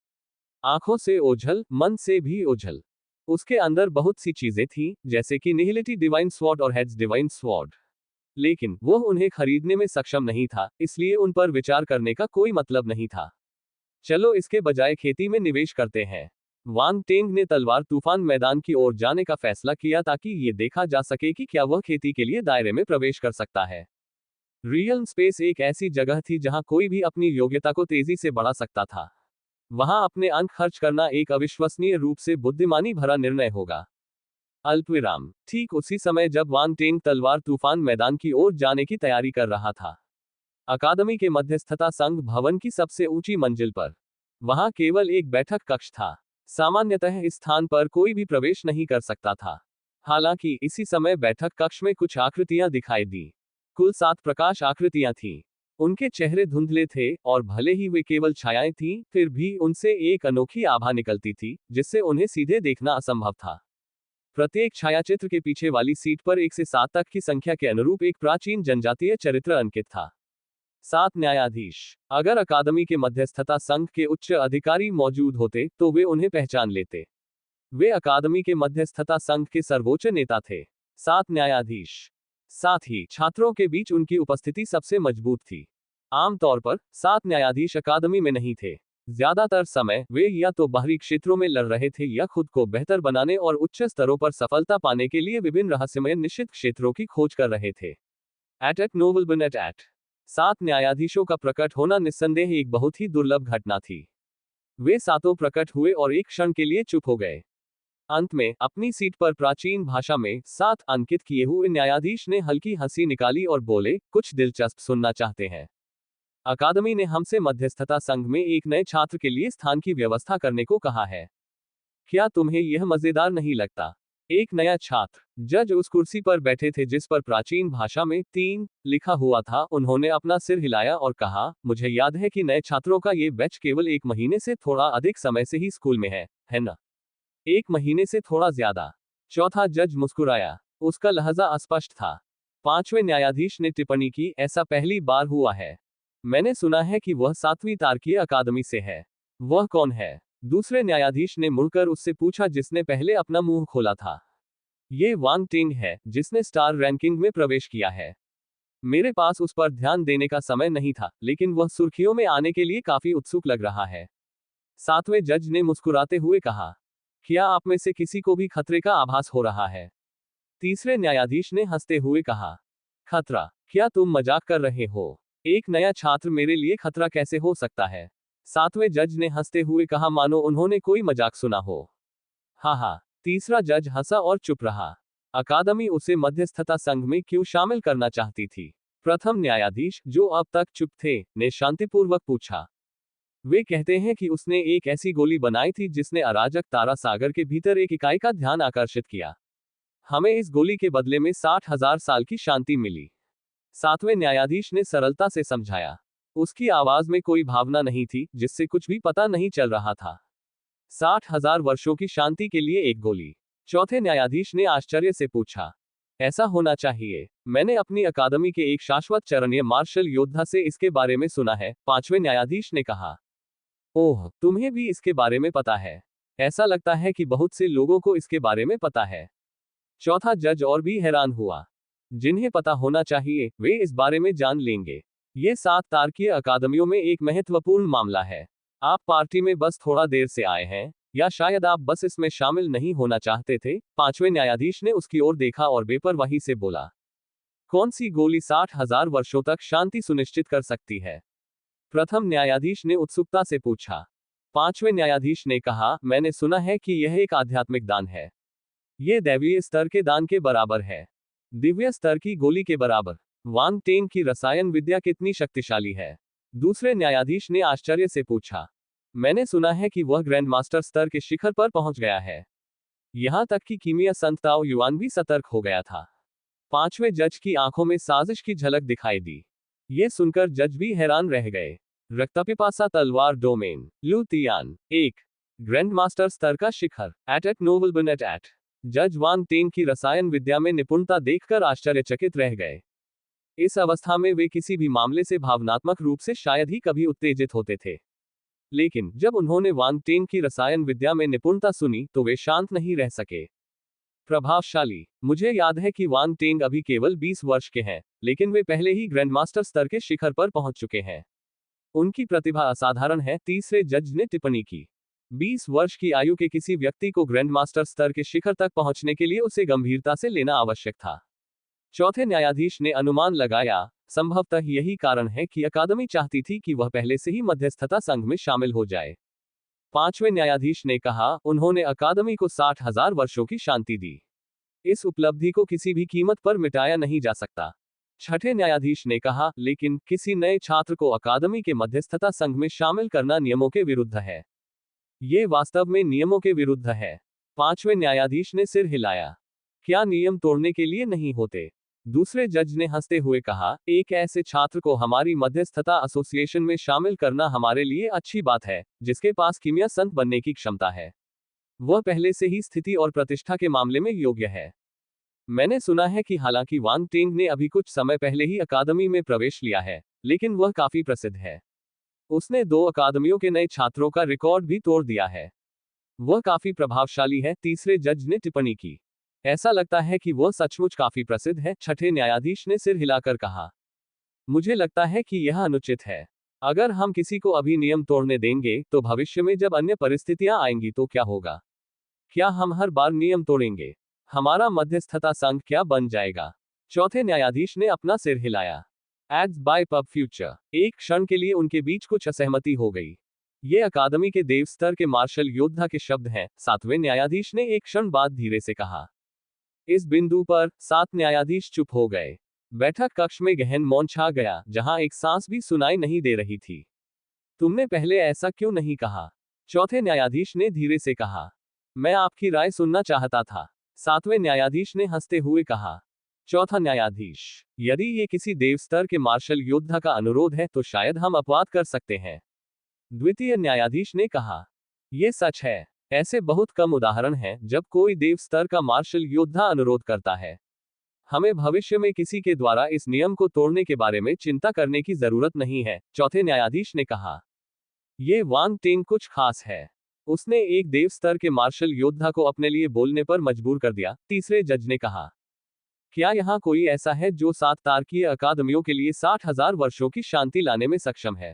आंखों से ओझल, मन से भी ओझल। उसके अंदर बहुत सी चीजें थीं, जैसे कि निहिलिटी डिवाइन स्वॉर्ड और हेड्स डिवाइन स्वॉर्ड। लेकिन वह उन्हें खरीदने में सक्षम नहीं था, इसलिए उन पर विचार करने का कोई मतलब नहीं था। चलो इसके बजाय खेती में निवेश करते हैं। वांग टेंग ने तलवार तूफान मैदान की ओर जाने का फैसला किया ताकि ये देखा जा सके कि क्या वह खेती के लिए दायरे में प्रवेश कर सकता है। रियल स्पेस एक ऐसी जगह थी जहां कोई भी अपनी योग्यता को तेजी से बढ़ा सकता था। वहां अपने अंक खर्च करना एक अविश्वसनीय रूप से बुद्धिमानी भरा निर्णय होगा। अल्पविराम। ठीक उसी समय जब वांग टेंग तलवार तूफान मैदान की ओर जाने की तैयारी कर रहा था, अकादमी के मध्यस्थता संघ भवन की सबसे ऊंची मंजिल पर, वहां केवल एक बैठक कक्ष था। सामान्यतः इस स्थान पर कोई भी प्रवेश नहीं कर सकता था। हालांकि इसी समय बैठक कक्ष में कुछ आकृतियां दिखाई दी। कुल 7 प्रकाश आकृतियां थीं। उनके चेहरे धुंधले थे और भले ही वे केवल छायाएं थीं, फिर भी उनसे एक अनोखी आभा निकलती थी, जिससे उन्हें सीधे देखना असंभव था। प्रत्येक छायाचित्र के पीछे वाली सीट पर 1 से 7 तक की संख्या के अनुरूप एक प्राचीन जनजातीय चरित्र अंकित था। 7 न्यायाधीश। अगर अकादमी के मध्यस्थता संघ के उच्च अधिकारी मौजूद होते तो वे उन्हें पहचान लेते। वे अकादमी के मध्यस्थता संघ के सर्वोच्च नेता थे। 7 न्यायाधीश। साथ ही छात्रों के बीच उनकी उपस्थिति सबसे मजबूत थी। आमतौर पर 7 न्यायाधीश अकादमी में नहीं थे। ज्यादातर समय वे या तो बाहरी क्षेत्रों में लड़ रहे थे या खुद को बेहतर बनाने और उच्च स्तरों पर सफलता पाने के लिए विभिन्न रहस्यमय निश्चित क्षेत्रों की खोज कर रहे थे। एट नोबल बनेट एट 7 न्यायाधीशों का प्रकट होना निस्संदेह एक बहुत ही दुर्लभ घटना थी। वे सातों प्रकट हुए और एक क्षण के लिए चुप हो गए। अंत में अपनी सीट पर प्राचीन भाषा में 7 अंकित किए हुए न्यायाधीश ने हल्की हंसी निकाली और बोले, कुछ दिलचस्प सुनना चाहते हैं। अकादमी ने हमसे मध्यस्थता संघ में एक नए छात्र के लिए स्थान की व्यवस्था करने को कहा है। क्या तुम्हें यह मजेदार नहीं लगता? एक नया छात्र। जज उस कुर्सी पर बैठे थे जिस पर प्राचीन भाषा में 3 लिखा हुआ था। उन्होंने अपना सिर हिलाया और कहा, मुझे याद है कि नए छात्रों का ये बैच केवल 1 महीने से थोड़ा अधिक समय से ही स्कूल में है ना? 1 महीने से थोड़ा ज्यादा। चौथा जज मुस्कुराया। उसका लहजा अस्पष्ट था। 5वें न्यायाधीश ने टिप्पणी की, ऐसा पहली बार हुआ है। मैंने सुना है कि वह 7वीं तार्कीय अकादमी से है। वह कौन है? दूसरे न्यायाधीश ने मुड़कर उससे पूछा जिसने पहले अपना मुंह खोला था। ये वांग टिंग है, जिसने स्टार रैंकिंग में प्रवेश किया है। मेरे पास उस पर ध्यान देने का समय नहीं था, लेकिन वह सुर्खियों में आने के लिए काफी उत्सुक लग रहा है। 7वें जज ने मुस्कुराते हुए कहा, क्या आप में से किसी को भी खतरे का आभास हो रहा है? तीसरे न्यायाधीश ने हंसते हुए कहा, खतरा? क्या तुम मजाक कर रहे हो? एक नया छात्र मेरे लिए खतरा कैसे हो सकता है? 7वें जज ने हंसते हुए कहा, मानो उन्होंने कोई मजाक सुना हो। हाँ। तीसरा जज हंसा और चुप रहा। अकादमी उसे मध्यस्थता संघ में क्यों शामिल करना चाहती थी? प्रथम न्यायाधीश, जो अब तक चुप थे, ने शांतिपूर्वक पूछा। वे कहते हैं कि उसने एक ऐसी गोली बनाई थी जिसने अराजक तारा सागर के भीतर एक इकाई का ध्यान आकर्षित किया। हमें इस गोली के बदले में 60,000 साल की शांति मिली। 7वें न्यायाधीश ने सरलता से समझाया। उसकी आवाज में कोई भावना नहीं थी, जिससे कुछ भी पता नहीं चल रहा था। 60,000 वर्षों की शांति के लिए एक गोली। चौथे न्यायाधीश ने आश्चर्य से पूछा, ऐसा होना चाहिए। मैंने अपनी अकादमी के एक शाश्वत चरणीय मार्शल योद्धा से इसके बारे में सुना है। 5वें न्यायाधीश ने कहा, ओह, तुम्हें भी इसके बारे में पता है? ऐसा लगता है कि बहुत से लोगों को इसके बारे में पता है। चौथा जज और भी हैरान हुआ। जिन्हें पता होना चाहिए, वे इस बारे में जान लेंगे। ये 7 तार्कीय अकादमियों में एक महत्वपूर्ण मामला है। आप पार्टी में बस थोड़ा देर से आए हैं, या शायद आप बस इसमें शामिल नहीं होना चाहते थे। 5वें न्यायाधीश ने उसकी ओर देखा और बेपरवाही से बोला, कौन सी गोली 60,000 वर्षों तक शांति सुनिश्चित कर सकती है? प्रथम न्यायाधीश ने उत्सुकता से पूछा। 5वें न्यायाधीश ने कहा, मैंने सुना है कि यह एक आध्यात्मिक दान है। यह दैवीय स्तर के दान के बराबर है। दिव्य स्तर की गोली के बराबर। वांग टेंग की रसायन विद्या कितनी शक्तिशाली है? दूसरे न्यायाधीश ने आश्चर्य से पूछा। मैंने सुना है कि वह ग्रैंड मास्टर स्तर के शिखर पर पहुंच गया है। यहां तक कि कीमिया संत ताओ युआन भी सतर्क हो गया था। 5वें जज की आंखों में साजिश की झलक दिखाई दी। ये सुनकर जज भी हैरान रह गए। रक्तपिपासा तलवार डोमेन, लू तियान 1, ग्रैंड मास्टर स्तर का शिखर, एट नोबल बनेट एट। जज वांग टेंग की रसायन विद्या में निपुणता देखकर आश्चर्यचकित रह गए। इस अवस्था में वे किसी भी मामले से भावनात्मक रूप से शायद ही कभी उत्तेजित होते थे। लेकिन जब उन्होंने वांग टेंग की रसायन विद्या में निपुणता सुनी तो वे शांत नहीं रह सके। प्रभावशाली। मुझे याद है कि वांग टेंग अभी केवल 20 वर्ष के हैं, लेकिन वे पहले ही ग्रैंडमास्टर स्तर के शिखर पर पहुंच चुके हैं। उनकी प्रतिभा असाधारण है, तीसरे जज ने टिप्पणी की। 20 वर्ष की आयु के किसी व्यक्ति को ग्रैंडमास्टर स्तर के शिखर तक पहुंचने के लिए उसे गंभीरता से लेना आवश्यक था। चौथे न्यायाधीश ने अनुमान लगाया, संभवतः यही कारण है कि अकादमी चाहती थी कि वह पहले से ही मध्यस्थता संघ में शामिल हो जाए। 5वें न्यायाधीश ने कहा, उन्होंने अकादमी को 60,000 वर्षों की शांति दी। इस उपलब्धि को किसी भी कीमत पर मिटाया नहीं जा सकता। छठे न्यायाधीश ने कहा, लेकिन किसी नए छात्र को अकादमी के मध्यस्थता संघ में शामिल करना नियमों के विरुद्ध है। ये वास्तव में नियमों के विरुद्ध है। 5वें न्यायाधीश ने सिर हिलाया। क्या नियम तोड़ने के लिए नहीं होते? दूसरे जज ने हंसते हुए कहा, एक ऐसे छात्र को हमारी मध्यस्थता एसोसिएशन में शामिल करना हमारे लिए अच्छी बात है, जिसके पास कीमिया संत बनने की क्षमता है। वह पहले से ही स्थिति और प्रतिष्ठा के मामले में योग्य है। मैंने सुना है कि हालांकि वांग टेंग ने अभी कुछ समय पहले ही अकादमी में प्रवेश लिया है, लेकिन वह काफी प्रसिद्ध है। उसने 2 अकादमियों के नए छात्रों का रिकॉर्ड भी तोड़ दिया है। वह काफी प्रभावशाली है, तीसरे जज ने टिप्पणी की। ऐसा लगता है कि वह सचमुच काफी प्रसिद्ध है, छठे न्यायाधीश ने सिर हिलाकर कहा। मुझे लगता है कि यह अनुचित है। अगर हम किसी को अभी नियम तोड़ने देंगे, तो भविष्य में जब अन्य परिस्थितियां आएंगी तो क्या होगा? क्या हम हर बार नियम तोड़ेंगे? हमारा मध्यस्थता संघ क्या बन जाएगा? चौथे न्यायाधीश ने अपना सिर हिलाया। Ads bye pub future. एक क्षण के लिए उनके बीच कुछ असहमति हो गई। ये अकादमी के देव स्तर के मार्शल योद्धा के शब्द हैं, सातवें न्यायाधीश ने एक क्षण बाद धीरे से कहा। इस बिंदु पर 7 न्यायाधीश चुप हो गए। बैठक कक्ष में गहन मौन छा गया, जहां एक सांस भी सुनाई नहीं दे रही थी। तुमने पहले ऐसा क्यों नहीं कहा? चौथे न्यायाधीश ने धीरे से कहा। मैं आपकी राय सुनना चाहता था, सातवें न्यायाधीश ने हंसते हुए कहा। चौथा न्यायाधीश, यदि ये किसी देव स्तर के मार्शल योद्धा का अनुरोध है तो शायद हम अपवाद कर सकते हैं। द्वितीय न्यायाधीश ने कहा। यह सच है। ऐसे बहुत कम उदाहरण हैं जब कोई देव स्तर का मार्शल योद्धा अनुरोध करता है। हमें भविष्य में किसी के द्वारा इस नियम को तोड़ने के बारे में चिंता करने की जरूरत नहीं है, चौथे न्यायाधीश ने कहा। ये वांग टेंग कुछ खास है। उसने एक देव स्तर के मार्शल योद्धा को अपने लिए बोलने पर मजबूर कर दिया, तीसरे जज ने कहा। क्या यहाँ कोई ऐसा है जो 7 तारकीय अकादमियों के लिए 60,000 वर्षों की शांति लाने में सक्षम है?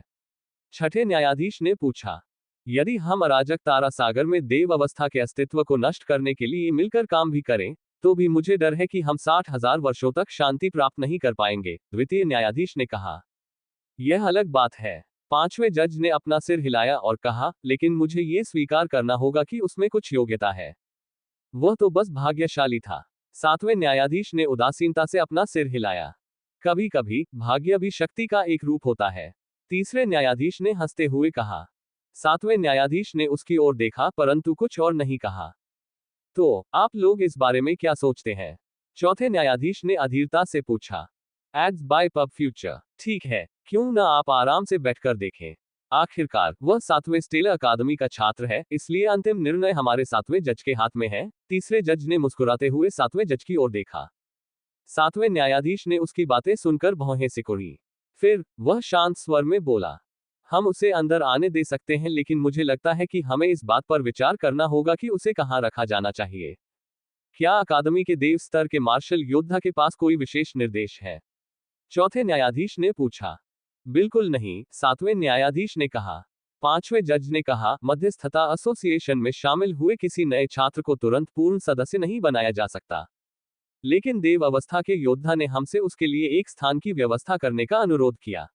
छठे न्यायाधीश ने पूछा। यदि हम अराजक तारा सागर में देव अवस्था के अस्तित्व को नष्ट करने के लिए मिलकर काम भी करें, तो भी मुझे डर है कि हम 60,000 वर्षों तक शांति प्राप्त नहीं कर पाएंगे, द्वितीय न्यायाधीश ने कहा। यह अलग बात है। पांचवें जज ने अपना सिर हिलाया और कहा, लेकिन मुझे ये स्वीकार करना होगा कि उसमें कुछ योग्यता है। वह तो बस भाग्यशाली था। सातवें न्यायाधीश ने उदासीनता से अपना सिर हिलाया। कभी कभी भाग्य भी शक्ति का एक रूप होता है, तीसरे न्यायाधीश ने हंसते हुए कहा। सातवें न्यायाधीश ने उसकी ओर देखा परंतु कुछ और नहीं कहा। तो आप लोग इस बारे में क्या सोचते हैं? चौथे न्यायाधीश ने अधीरता से पूछा। Ads bye pub future. ठीक है, क्यों न आप आराम से बैठकर देखें। आखिरकार वह 7वें स्टेल अकादमी का छात्र है, इसलिए अंतिम निर्णय हमारे 7वें जज के हाथ में है। तीसरे जज ने मुस्कुराते हुए 7वें जज की ओर देखा। 7वें न्यायाधीश ने उसकी बातें सुनकर भौहें सिकुड़ी। फिर वह शांत स्वर में बोला, हम उसे अंदर आने दे सकते हैं, लेकिन मुझे लगता है कि हमें इस बात पर विचार करना होगा कि उसे कहां रखा जाना चाहिए। क्या अकादमी के देव स्तर के मार्शल योद्धा के पास कोई विशेष निर्देश है? चौथे न्यायाधीश ने पूछा। बिल्कुल नहीं, सातवें न्यायाधीश ने कहा। पांचवें जज ने कहा, मध्यस्थता एसोसिएशन में शामिल हुए किसी नए छात्र को तुरंत पूर्ण सदस्य नहीं बनाया जा सकता, लेकिन देव अवस्था के योद्धा ने हमसे उसके लिए एक स्थान की व्यवस्था करने का अनुरोध किया।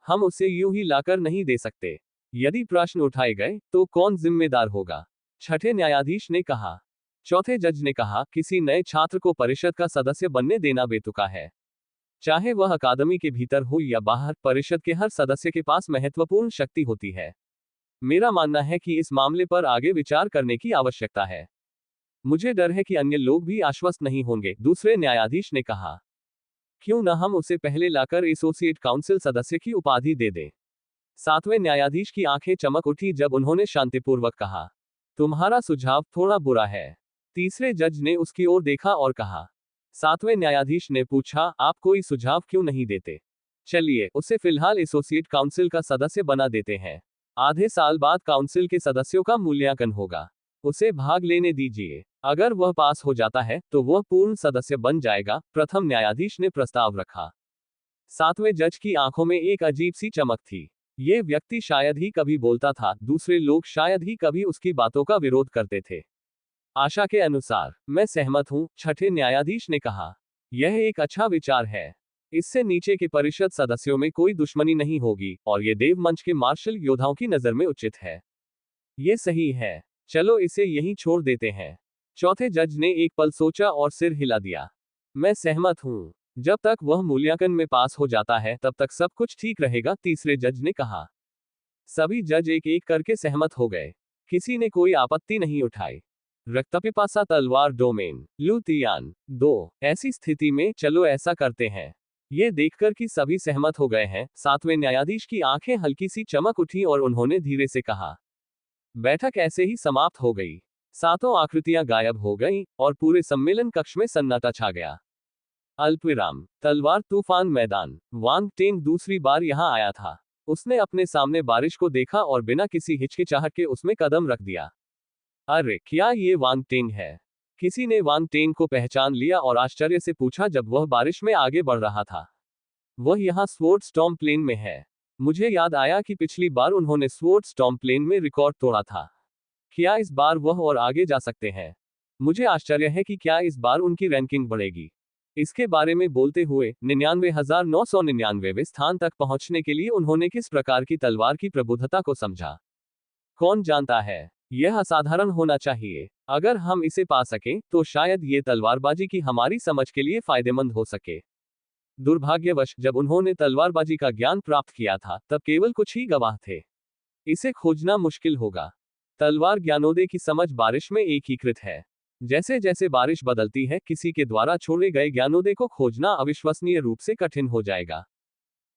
हम उसे यूं ही लाकर नहीं दे सकते। यदि प्रश्न उठाए गए तो कौन जिम्मेदार होगा? छठे न्यायाधीश ने कहा। चौथे जज ने कहा, किसी नए छात्र को परिषद का सदस्य बनने देना बेतुका है। चाहे वह अकादमी के भीतर हो या बाहर, परिषद के हर सदस्य के पास महत्वपूर्ण शक्ति होती है। मेरा मानना है कि इस मामले पर आगे विचार करने की आवश्यकता है। मुझे डर है कि अन्य लोग भी आश्वस्त नहीं होंगे, दूसरे न्यायाधीश ने कहा। क्यों न हम उसे पहले लाकर एसोसिएट काउंसिल सदस्य की उपाधि दे दें। सातवें न्यायाधीश की आंखें चमक उठी जब उन्होंने शांतिपूर्वक कहा, तुम्हारा सुझाव थोड़ा बुरा है। तीसरे जज ने उसकी ओर देखा और कहा। सातवें न्यायाधीश ने पूछा, आप कोई सुझाव क्यों नहीं देते? चलिए उसे फिलहाल एसोसिएट काउंसिल का सदस्य बना देते हैं। आधे साल बाद काउंसिल के सदस्यों का मूल्यांकन होगा। उसे भाग लेने दीजिए। अगर वह पास हो जाता है तो वह पूर्ण सदस्य बन जाएगा, प्रथम न्यायाधीश ने प्रस्ताव रखा। सातवें जज की आंखों में एक अजीब सी चमक थी। यह व्यक्ति शायद ही कभी बोलता था, दूसरे लोग शायद ही कभी उसकी बातों का विरोध करते थे। आशा के अनुसार मैं सहमत हूं, छठे न्यायाधीश ने कहा। यह एक अच्छा विचार है। इससे नीचे के परिषद सदस्यों में कोई दुश्मनी नहीं होगी और ये देव मंच के मार्शल योद्धाओं की नजर में उचित है। ये सही है। चलो इसे यहीं छोड़ देते हैं। चौथे जज ने एक पल सोचा और सिर हिला दिया। मैं सहमत हूं। जब तक वह मूल्यांकन में पास हो जाता है तब तक सब कुछ ठीक रहेगा, तीसरे जज ने कहा। सभी जज एक एक करके सहमत हो गए। किसी ने कोई आपत्ति नहीं उठाई। रक्तपिपासा तलवार डोमेन लू तियान 2। ऐसी स्थिति में चलो ऐसा करते हैं। ये देखकर कि सभी सहमत हो गए हैं, सातवें न्यायाधीश की आंखें हल्की सी चमक उठी और उन्होंने धीरे से कहा। बैठक ऐसे ही समाप्त हो गई। सातों आकृतियां गायब हो गईं और पूरे सम्मेलन कक्ष में सन्नाटा छा गया। अल्पविराम। तलवार तूफान मैदान। वांग टेंग दूसरी बार यहां आया था। उसने अपने सामने बारिश को देखा और बिना किसी हिचकिचाहट के उसमें कदम रख दिया। अरे क्या ये वांग टेंग है? किसी ने वांग टेंग को पहचान लिया और आश्चर्य से पूछा जब वह बारिश में आगे बढ़ रहा था। वह यहाँ स्वॉर्ड स्टॉर्म प्लेन में है। मुझे याद आया कि पिछली बार उन्होंने स्वॉर्ड स्टॉर्म प्लेन में रिकॉर्ड तोड़ा था। क्या इस बार वह और आगे जा सकते हैं? मुझे आश्चर्य है कि क्या इस बार उनकी रैंकिंग बढ़ेगी। इसके बारे में बोलते हुए 99,999वें स्थान तक पहुंचने के लिए उन्होंने किस प्रकार की तलवार की प्रबुद्धता को समझा। कौन जानता है, यह असाधारण होना चाहिए। अगर हम इसे पा सकें तो शायद ये तलवारबाजी की हमारी समझ के लिए फायदेमंद हो सके। दुर्भाग्यवश जब उन्होंने तलवारबाजी का ज्ञान प्राप्त किया था तब केवल कुछ ही गवाह थे। इसे खोजना मुश्किल होगा। तलवार ज्ञानोदय की समझ बारिश में एकीकृत है। जैसे जैसे बारिश बदलती है, किसी के द्वारा छोड़े गए ज्ञानोदय को खोजना अविश्वसनीय रूप से कठिन हो जाएगा।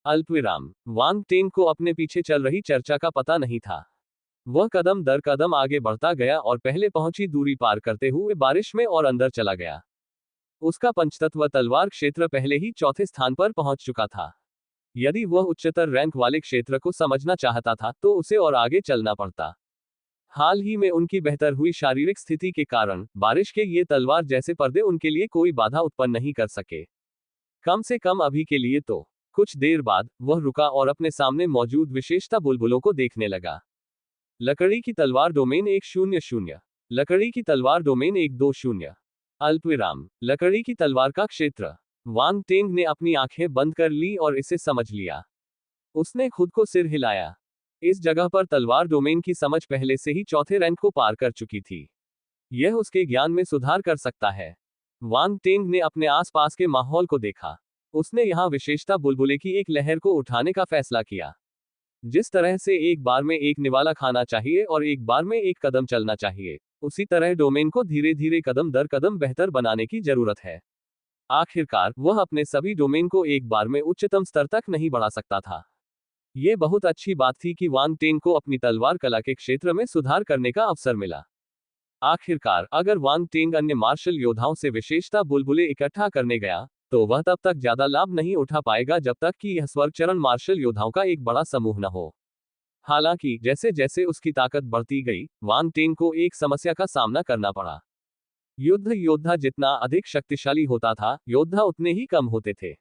अल्पविराम। वांग टेंग को अपने पीछे चल रही चर्चा का पता नहीं था। वह कदम दर कदम आगे बढ़ता गया और पहले पहुंची दूरी पार करते हुए बारिश में और अंदर चला गया। उसका पंचतत्व तलवार क्षेत्र पहले ही चौथे स्थान पर पहुंच चुका था। यदि वह उच्चतर रैंक वाले क्षेत्र को समझना चाहता था तो उसे और आगे चलना पड़ता। हाल ही में उनकी बेहतर हुई शारीरिक स्थिति के कारण बारिश के ये तलवार जैसे पर्दे उनके लिए कोई बाधा उत्पन्न नहीं कर सके, कम से कम अभी के लिए तो। कुछ देर बाद वह रुका और अपने सामने मौजूद विशेषता बुलबुलों को देखने लगा। लकड़ी की तलवार डोमेन 100। लकड़ी की तलवार डोमेन 120। अल्पविराम। लकड़ी की तलवार का क्षेत्र। वांग टेंग ने अपनी आंखें बंद कर ली और इसे समझ लिया। उसने खुद को सिर हिलाया। इस जगह पर तलवार डोमेन की समझ पहले से ही चौथे रैंक को पार कर चुकी थी। यह उसके ज्ञान में सुधार कर सकता है। वांग टेंग ने अपने आसपास के माहौल को देखा। उसने यहां विशेषता बुलबुले की एक लहर को उठाने का फैसला किया। जिस तरह से एक बार में एक निवाला खाना चाहिए और एक बार में एक कदम चलना चाहिए, उसी तरह डोमेन को धीरे धीरे कदम दर कदम बेहतर बनाने की जरूरत है। आखिरकार वह अपने सभी डोमेन को एक बार में उच्चतम स्तर तक नहीं बढ़ा सकता था। ये बहुत अच्छी बात थी कि वांग टेंग को अपनी तलवार कला के क्षेत्र में सुधार करने का अवसर मिला। आखिरकार अगर वांग टेंग अन्य मार्शल योद्धाओं से विशेषता बुलबुले इकट्ठा करने गया तो वह तब तक ज्यादा लाभ नहीं उठा पाएगा जब तक कि यह स्वर्ग चरण मार्शल योद्धाओं का एक बड़ा समूह न हो। हालांकि जैसे जैसे उसकी ताकत बढ़ती गई, वांग टेंग को एक समस्या का सामना करना पड़ा। युद्ध योद्धा जितना अधिक शक्तिशाली होता था, योद्धा उतने ही कम होते थे।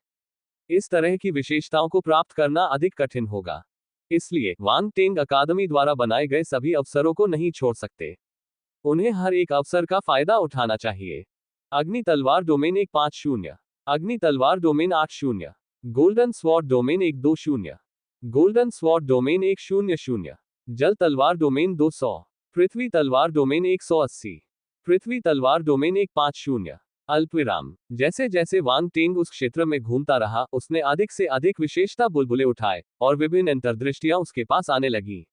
इस तरह की विशेषताओं को प्राप्त करना अधिक कठिन होगा। इसलिए वांग टेंग अकादमी द्वारा बनाए गए सभी अवसरों को नहीं छोड़ सकते। उन्हें हर एक अवसर का फायदा उठाना चाहिए। अग्नि तलवार डोमेन 150। अग्नि तलवार domain 80। Golden sword domain 120। Golden sword domain 100। जल तलवार डोमेन 200। पृथ्वी तलवार डोमेन 180। पृथ्वी तलवार डोमेन 150। अल्पविराम। जैसे जैसे वांग टेंग उस क्षेत्र में घूमता रहा, उसने अधिक से अधिक विशेषता बुलबुले उठाए और विभिन्न अंतर्दृष्टियां उसके पास आने लगी।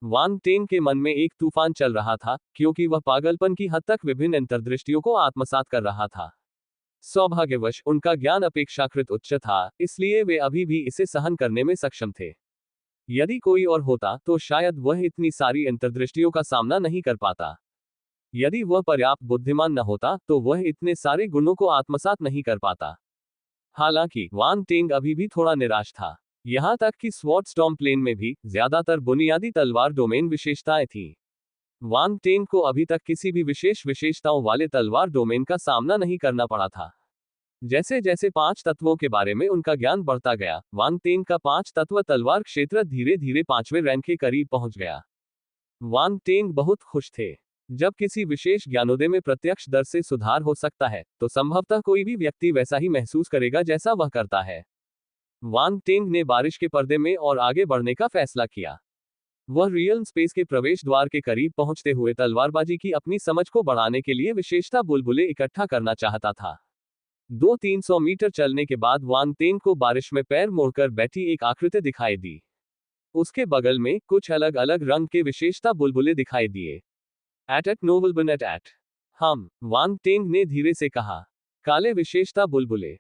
वांग टेंग के मन में एक तूफान चल रहा था, क्योंकि वह पागलपन की हद तक विभिन्न अंतर्दृष्टियों को आत्मसात कर रहा था। सौभाग्यवश उनका ज्ञान अपेक्षाकृत उच्च था, इसलिए वे अभी भी इसे सहन करने में सक्षम थे। यदि कोई और होता तो शायद वह इतनी सारी अंतर्दृष्टियों का सामना नहीं कर पाता। यदि वह पर्याप्त बुद्धिमान न होता तो वह इतने सारे गुणों को आत्मसात नहीं कर पाता। हालांकि वांग टेंग अभी भी थोड़ा निराश था। यहां तक कि स्वॉर्ड स्टॉर्म प्लेन में भी ज्यादातर बुनियादी तलवार डोमेन विशेषताएं थीं। वांग टेंग को अभी तक किसी भी विशेष विशेषताओं वाले तलवार डोमेन का सामना नहीं करना पड़ा था। जैसे जैसे 5 तत्वों के बारे में उनका ज्ञान बढ़ता गया, वांग टेंग का 5 तत्व तलवार क्षेत्र धीरे धीरे 5वें रैंक के करीब पहुंच गया। वांग टेंग बहुत खुश थे। जब किसी विशेष ज्ञानोदय में प्रत्यक्ष दर से सुधार हो सकता है तो संभवतः कोई भी व्यक्ति वैसा ही महसूस करेगा जैसा वह करता है। वांग टेंग ने बारिश के पर्दे में और आगे बढ़ने का फैसला किया। वह रियल स्पेस के प्रवेश द्वार के करीब पहुंचते हुए तलवारबाजी की अपनी समझ को बढ़ाने के लिए विशेषता बुलबुले इकट्ठा करना चाहता था। 200-300 मीटर चलने के बाद वांग टेंग को बारिश में पैर मोड़कर बैठी एक आकृति दिखाई दी। उसके बगल में कुछ अलग अलग रंग के विशेषता बुलबुले दिखाई दिए। एट नोबल बन एट हम, वांग टेंग ने धीरे से कहा। काले विशेषता बुलबुले।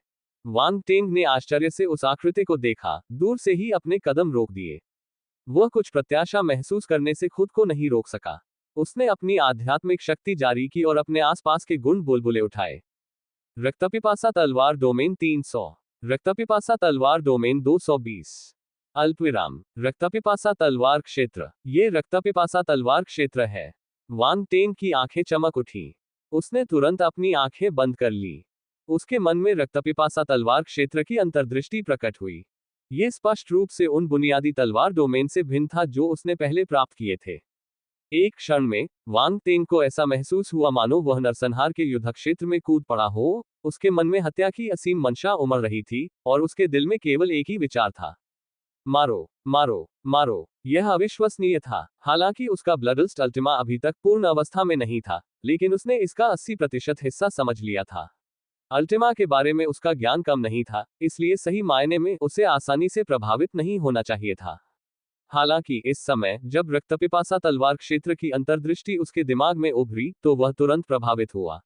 वांग टेंग ने आश्चर्य से उस आकृति को देखा, दूर से ही अपने कदम रोक दिए। वह कुछ प्रत्याशा महसूस करने से खुद को नहीं रोक सका। उसने अपनी आध्यात्मिक शक्ति जारी की और अपने आसपास के गुण बुलबुले उठाए। रक्तपिपासा तलवार डोमेन 300। रक्तपिपासा तलवार डोमेन 220। अल्पविराम। रक्तपिपासा तलवार क्षेत्र। ये रक्तपिपासा तलवार क्षेत्र है। वांग टेंग की आंखें चमक उठी। उसने तुरंत अपनी आंखें बंद कर ली। उसके मन में रक्तपिपासा तलवार क्षेत्र की अंतर्दृष्टि प्रकट हुई। ये स्पष्ट रूप से उन बुनियादी तलवार डोमेन से भिन्न था जो उसने पहले प्राप्त किए थे। एक क्षण में वांग टेंग को ऐसा महसूस हुआ मानो वह नरसंहार के युद्ध क्षेत्र में कूद पड़ा हो। उसके मन में हत्या की असीम मंशा उमड़ रही थी और उसके दिल में केवल एक ही विचार था, मारो, मारो, मारो। यह अविश्वसनीय था। हालांकि उसका ब्लडलस्ट अल्टिमा अभी तक पूर्ण अवस्था में नहीं था, लेकिन उसने इसका 80% हिस्सा समझ लिया था। अल्टिमा के बारे में उसका ज्ञान कम नहीं था, इसलिए सही मायने में उसे आसानी से प्रभावित नहीं होना चाहिए था। हालांकि इस समय जब रक्तपिपासा तलवार क्षेत्र की अंतर्दृष्टि उसके दिमाग में उभरी तो वह तुरंत प्रभावित हुआ।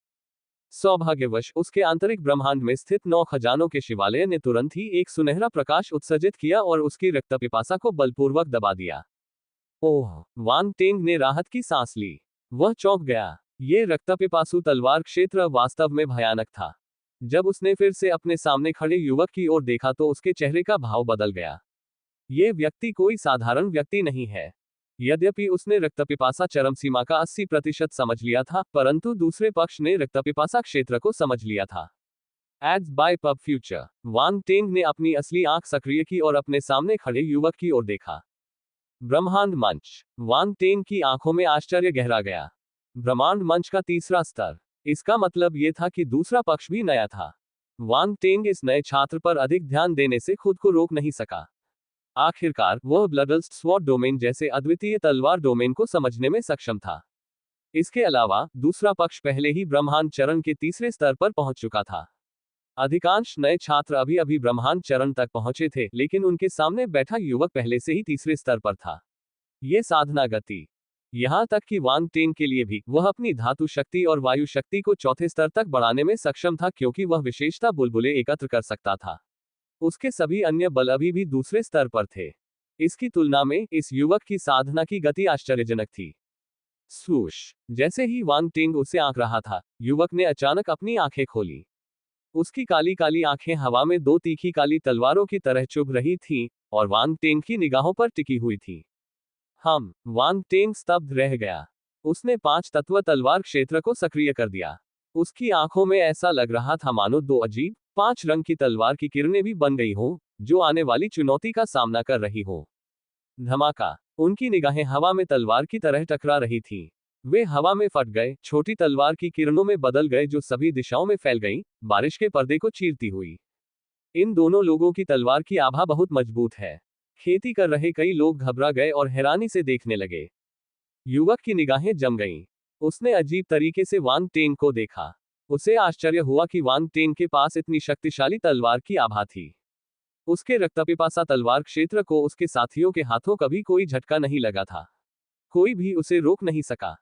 सौभाग्यवश उसके आंतरिक ब्रह्मांड में स्थित 9 खजानों के शिवालय ने तुरंत ही एक सुनहरा प्रकाश उत्सर्जित किया और उसकी रक्तपिपासा को बलपूर्वक दबा दिया। ओह! वांग टेंग ने राहत की सांस ली। वह चौंक गया। ये रक्तपिपासु तलवार क्षेत्र वास्तव में भयानक था। जब उसने फिर से अपने सामने खड़े युवक की ओर देखा तो उसके चेहरे का भाव बदल गया। ये व्यक्ति कोई साधारण व्यक्ति नहीं है। यद्यपि उसने रक्तपिपासा चरम सीमा का 80% समझ लिया था, परंतु दूसरे पक्ष ने रक्तपिपासा क्षेत्र को समझ लिया था। एड्स बाय पब फ्यूचर। वांग टेंग ने अपनी असली आंख सक्रिय की और अपने सामने खड़े युवक की ओर देखा। ब्रह्मांड मंच। वांग टेंग की आंखों में आश्चर्य गहरा गया। ब्रह्मांड मंच का तीसरा स्तर। इसका मतलब यह था कि दूसरा पक्ष भी नया था। वांग टेंग इस नए छात्र पर अधिक ध्यान देने से खुद को रोक नहीं सका। आखिरकार वह ब्लडलस्ट स्वॉर्ड डोमेन जैसे अद्वितीय तलवार डोमेन को समझने में सक्षम था। इसके अलावा दूसरा पक्ष पहले ही ब्रह्मांड चरण के तीसरे स्तर पर पहुंच चुका था। अधिकांश नए छात्र अभी अभी ब्रह्मांड चरण तक पहुंचे थे, लेकिन उनके सामने बैठा युवक पहले से ही तीसरे स्तर पर था। ये साधना गति। यहां तक कि वांग टेंग के लिए भी वह अपनी धातु शक्ति और वायु शक्ति को चौथे स्तर तक बढ़ाने में सक्षम था, क्योंकि वह विशेषता बुलबुले एकत्र कर सकता था। उसके सभी अन्य बल अभी भी दूसरे स्तर पर थे। इसकी तुलना में इस युवक की साधना की गति आश्चर्यजनक थी। स्वूश। जैसे ही वांग टेंग उसे आंक रहा था, युवक ने अचानक अपनी आंखें खोली। उसकी काली काली आंखें हवा में दो तीखी काली तलवारों की तरह चुभ रही थीं और वांग टेंग की निगाहों पर टिकी हुई थी। वांग टेंग स्तब्ध रह गया। उसने 5 तत्व तलवार क्षेत्र को सक्रिय कर दिया। उसकी आंखों में ऐसा लग रहा था मानो 2 अजीब 5 रंग की तलवार की किरणें भी बन गई हो, जो आने वाली चुनौती का सामना कर रही हो। धमाका। उनकी निगाहें हवा में तलवार की तरह टकरा रही थीं। वे हवा में फट गए, छोटी तलवार की किरणों में बदल गए जो सभी दिशाओं में फैल गईं, बारिश के पर्दे को चीरती हुई। इन दोनों लोगों की तलवार की आभा बहुत मजबूत है। खेती कर रहे कई लोग घबरा गए और हैरानी से देखने लगे। युवक की निगाहें जम गईं। उसने अजीब तरीके से वांग टेंग को देखा। उसे आश्चर्य हुआ कि वांग टेंग के पास इतनी शक्तिशाली तलवार की आभा थी। उसके रक्तपिपासा तलवार क्षेत्र को उसके साथियों के हाथों कभी कोई झटका नहीं लगा था। कोई भी उसे रोक नहीं सका।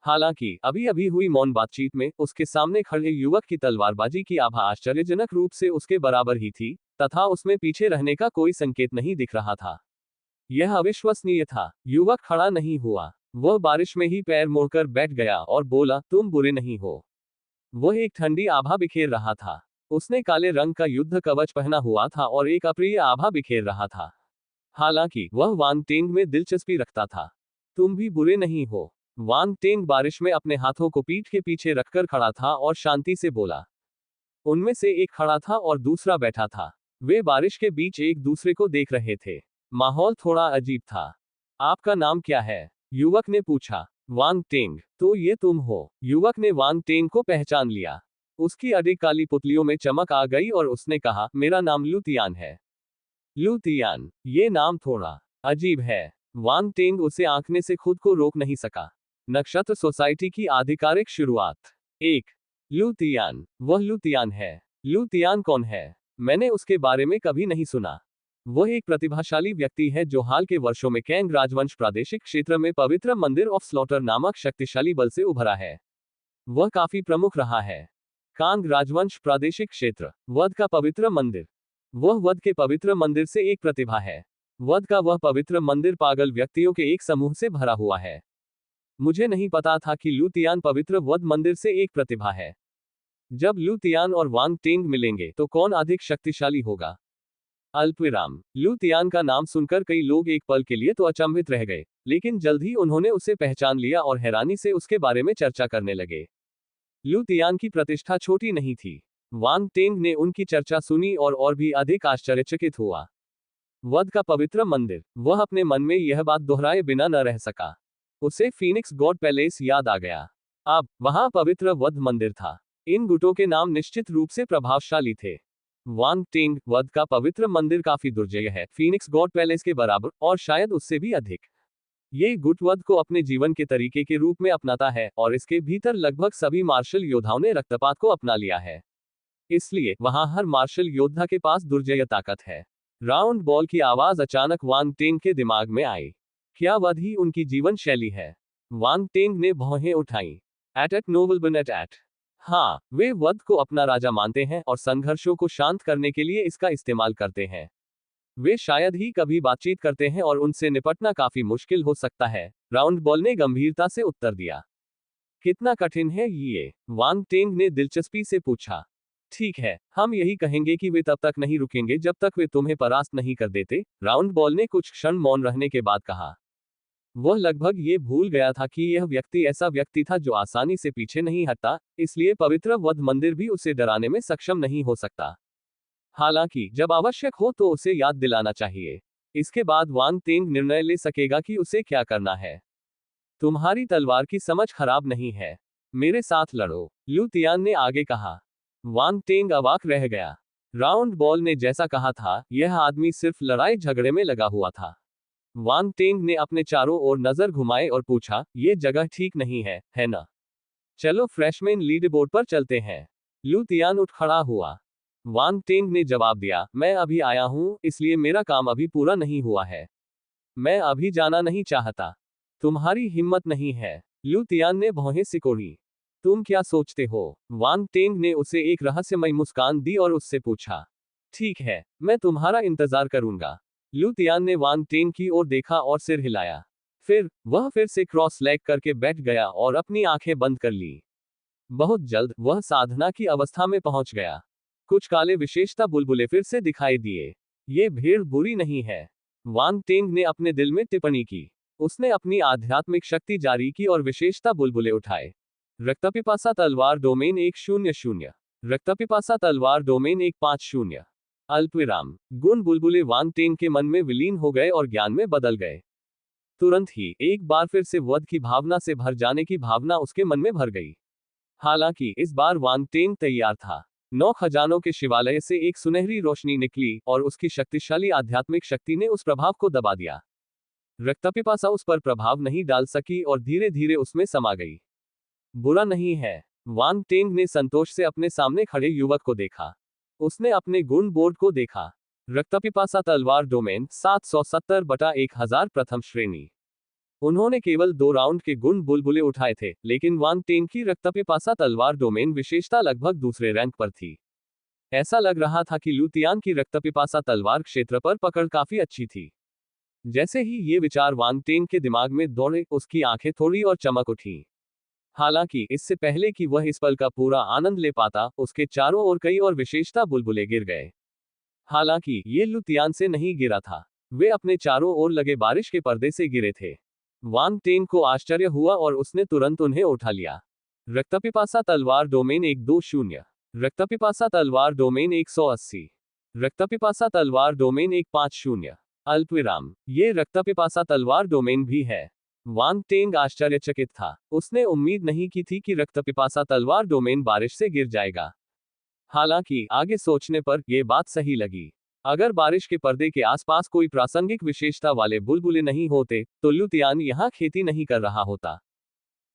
हालांकि अभी अभी हुई मौन बातचीत में उसके सामने खड़े युवक की तलवारबाजी की आभा आश्चर्यजनक रूप से उसके बराबर ही थी, तथा उसमें पीछे रहने का कोई संकेत नहीं दिख रहा था। यह अविश्वसनीय था। युवक खड़ा नहीं हुआ। वह बारिश में ही पैर मोड़कर बैठ गया और बोला, तुम बुरे नहीं हो। वह एक ठंडी आभा बिखेर रहा था। उसने काले रंग का युद्ध कवच पहना हुआ था और एक अप्रिय आभा बिखेर रहा था। हालांकि वह वांग टेंग में दिलचस्पी रखता था। तुम भी बुरे नहीं हो। वांग टेंग बारिश में अपने हाथों को पीठ के पीछे रखकर खड़ा था और शांति से बोला। उनमें से एक खड़ा था और दूसरा बैठा था। वे बारिश के बीच एक दूसरे को देख रहे थे। माहौल थोड़ा अजीब था। आपका नाम क्या है? युवक ने पूछा। वांग टेंग। तो ये तुम हो। युवक ने वांग टेंग को पहचान लिया। उसकी अडिग काली पुतलियों में चमक आ गई और उसने कहा, मेरा नाम लू तियान है। लू तियान। ये नाम थोड़ा अजीब है। वांग टेंग उसे आंकने से खुद को रोक नहीं सका। नक्षत्र सोसाइटी की आधिकारिक शुरुआत। 1। लू तियान। वह लू तियान है। लू तियान कौन है? मैंने उसके बारे में कभी नहीं सुना। वह एक प्रतिभाशाली व्यक्ति है जो हाल के वर्षों में कैंग राजवंश प्रादेशिक क्षेत्र में पवित्र मंदिर ऑफ स्लॉटर नामक शक्तिशाली बल से उभरा है। वह काफी प्रमुख रहा है। कांग राजवंश प्रादेशिक क्षेत्र, वध का पवित्र मंदिर। वह वध के पवित्र मंदिर से एक प्रतिभा है। वध का वह पवित्र मंदिर पागल व्यक्तियों के एक समूह से भरा हुआ है। मुझे नहीं पता था कि लू तियान पवित्र वध मंदिर से एक प्रतिभा है। जब लू तियान और वांग टेंग मिलेंगे तो कौन अधिक शक्तिशाली होगा? अल्पविराम। लू तियान का नाम सुनकर कई लोग एक पल के लिए तो अचंभित रह गए, लेकिन जल्द ही उन्होंने उसे पहचान लिया और हैरानी से उसके बारे में चर्चा करने लगे। लू तियान की प्रतिष्ठा छोटी नहीं थी। वांग टेंग ने उनकी चर्चा सुनी और भी अधिक आश्चर्यचकित हुआ। वध का पवित्र मंदिर। वह अपने मन में यह बात दोहराए बिना न रह सका। उसे फीनिक्स गॉड पैलेस याद आ गया। अब वहां पवित्र वध मंदिर था। इन गुटों के नाम निश्चित रूप से प्रभावशाली थे। वांग टेंग, वध का पवित्र मंदिर काफी दुर्जय है, फीनिक्स गॉड पैलेस के बराबर और शायद उससे भी अधिक। ये गुट वध को अपने जीवन के तरीके के रूप में अपनाता है और इसके भीतर लगभग सभी मार्शल योद्धाओं ने रक्तपात को अपना लिया है। इसलिए वहां हर मार्शल योद्धा के पास दुर्जय ताकत है। राउंड बॉल की आवाज अचानक वांग टेंग के दिमाग में आई। क्या वध ही उनकी जीवन शैली है? वांग टेंग ने भौहें उठाई। एट नोबल एट। हाँ, वे वध को अपना राजा मानते हैं और संघर्षों को शांत करने के लिए इसका इस्तेमाल करते हैं। वे शायद ही कभी बातचीत करते हैं और उनसे निपटना काफी मुश्किल हो सकता है। राउंड बॉल ने गंभीरता से उत्तर दिया। कितना कठिन है ये? वांग टेंग ने दिलचस्पी से पूछा। ठीक है, हम यही कहेंगे कि वे तब तक नहीं रुकेंगे जब तक वे तुम्हें परास्त नहीं कर देते, राउंड बॉल ने कुछ क्षण मौन रहने के बाद कहा। वह लगभग ये भूल गया था कि यह व्यक्ति ऐसा व्यक्ति था जो आसानी से पीछे नहीं हटता, इसलिए पवित्र वध मंदिर भी उसे डराने में सक्षम नहीं हो सकता। हालांकि जब आवश्यक हो तो उसे याद दिलाना चाहिए। इसके बाद वांग टेंग निर्णय ले सकेगा कि उसे क्या करना है। तुम्हारी तलवार की समझ खराब नहीं है, मेरे साथ लड़ो, लू तियान ने आगे कहा। वांग टेंग अवाक रह गया। राउंड बॉल ने जैसा कहा था, यह आदमी सिर्फ लड़ाई झगड़े में लगा हुआ था। वांग टेंग ने अपने चारों ओर नजर घुमाए और पूछा, ये जगह ठीक नहीं है ना? चलो फ्रेशमैन लीड बोर्ड पर चलते हैं। लू तियान उठ खड़ा हुआ। वांग टेंग ने जवाब दिया, मैं अभी आया हूं, इसलिए मेरा काम अभी पूरा नहीं हुआ है। मैं अभी जाना नहीं चाहता। तुम्हारी हिम्मत नहीं है। लू तियान ने भौहें सिकोड़ी। तुम क्या सोचते हो? वांग टेंग ने उसे एक रहस्यमय मुस्कान दी और उससे पूछा। ठीक है, मैं तुम्हारा इंतजार करूंगा। लू तियान ने वांग टेंग की ओर देखा और सिर हिलाया। फिर वह फिर से क्रॉस लेग करके बैठ गया और अपनी आंखें बंद कर ली। बहुत जल्द वह साधना की अवस्था में पहुंच गया। कुछ काले विशेषता बुलबुले फिर से दिखाई दिए। ये भीड़ बुरी नहीं है, वांग टेंग ने अपने दिल में टिप्पणी की। उसने अपनी आध्यात्मिक शक्ति जारी की और विशेषता बुलबुले उठाए। रक्तपिपासा तलवार डोमेन 100। रक्तपिपासा तलवार डोमेन 150। अल्पविराम। गुण बुलबुले वांग टेंग के मन में विलीन हो गए और ज्ञान में बदल गए। तुरंत ही एक बार फिर से वध की भावना से भर जाने की भावना उसके मन में भर गई। हालांकि इस बार वांग टेंग तैयार था। 9 खजानों के शिवालय से एक सुनहरी रोशनी निकली और उसकी शक्तिशाली आध्यात्मिक शक्ति ने उस प्रभाव को दबा दिया। रक्तपिपासा उस पर प्रभाव नहीं डाल सकी और धीरे धीरे उसमें समा गई। बुरा नहीं है, वांग टेंग ने संतोष से अपने सामने खड़े युवक को देखा। उसने अपने गुण बोर्ड को देखा। रक्तपिपासा तलवार डोमेन 770/1000 प्रथम श्रेणी। उन्होंने केवल 2 राउंड के गुण बुलबुले उठाए थे, लेकिन वांग टेंग की रक्तपिपासा तलवार डोमेन विशेषता लगभग दूसरे रैंक पर थी। ऐसा लग रहा था कि लू तियान की रक्तपिपासा तलवार क्षेत्र पर पकड़ काफी अच्छी थी। जैसे ही ये विचार वांग टेंग के दिमाग में दौड़े, उसकी आंखें थोड़ी और चमक उठी। हालांकि इससे पहले कि वह इस पल का पूरा आनंद ले पाता, उसके चारों ओर कई और विशेषता बुलबुले गिर गए। हालांकि ये लू तियान से नहीं गिरा था, वे अपने चारों ओर लगे बारिश के पर्दे से गिरे थे। वांग टेंग को आश्चर्य हुआ और उसने तुरंत उन्हें उठा लिया। रक्तपिपासा तलवार डोमेन 120। रक्तपिपासा तलवार डोमेन 180। रक्तपिपासा तलवार डोमेन 150। अल्पविराम। ये रक्तपिपासा तलवार डोमेन भी है। वांग टेंग आश्चर्यचकित था। उसने उम्मीद नहीं की थी कि रक्तपिपासा तलवार डोमेन बारिश से गिर जाएगा। हालांकि आगे सोचने पर यह बात सही लगी। अगर बारिश के पर्दे के आसपास कोई प्रासंगिक विशेषता वाले बुलबुले नहीं होते, तो लू तियान यहां खेती नहीं कर रहा होता।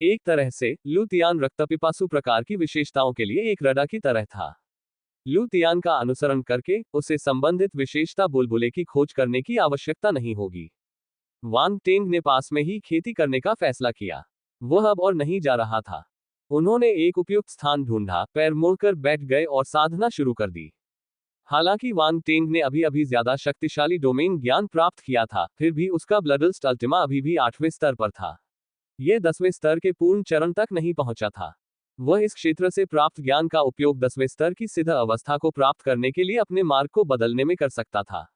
एक तरह से लू तियान रक्तपिपासु प्रकार की विशेषताओं के लिए एक रडा की तरह था। लू तियान का अनुसरण करके उसे संबंधित विशेषता बुलबुले की खोज करने की आवश्यकता नहीं होगी। वांग टेंग ने पास में ही खेती करने का फैसला किया। वह अब और नहीं जा रहा था। उन्होंने एक उपयुक्त स्थान ढूंढा, पैर मोड़कर बैठ गए और साधना शुरू कर दी। हालांकि वांग टेंग ने अभी अभी ज्यादा शक्तिशाली डोमेन ज्ञान प्राप्त किया था, फिर भी उसका ब्लडस्ट अल्टिमा अभी भी 8वें स्तर पर था। यह 10वें स्तर के पूर्ण चरण तक नहीं पहुंचा था। वह इस क्षेत्र से प्राप्त ज्ञान का उपयोग 10वें स्तर की सिद्ध अवस्था को प्राप्त करने के लिए अपने मार्ग को बदलने में कर सकता था।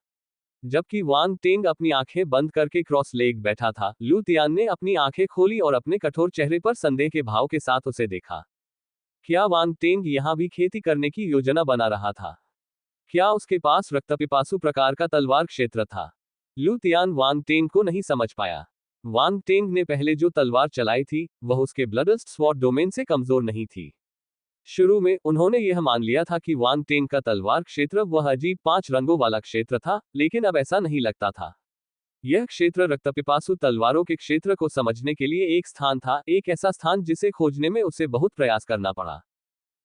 जबकि वांग टेंग अपनी आंखें बंद करके क्रॉस लेग बैठा था, लू तियान ने अपनी आंखें खोली और अपने कठोर चेहरे पर संदेह के भाव के साथ उसे देखा। क्या वांग टेंग यहां भी खेती करने की योजना बना रहा था? क्या उसके पास रक्तपिपासु प्रकार का तलवार क्षेत्र था? लू तियान वांग टेंग को नहीं समझ पाया। वांग टेंग ने पहले जो तलवार चलाई थी, वह उसके ब्लडस्ट स्वॉर्ड डोमेन से कमजोर नहीं थी। शुरू में उन्होंने यह मान लिया था कि वांग टेंग का तलवार क्षेत्र वह अजीब 5 रंगों वाला क्षेत्र था, लेकिन अब ऐसा नहीं लगता था। यह क्षेत्र रक्तपिपासु तलवारों के क्षेत्र को समझने के लिए एक स्थान था, एक ऐसा स्थान जिसे खोजने में उसे बहुत प्रयास करना पड़ा।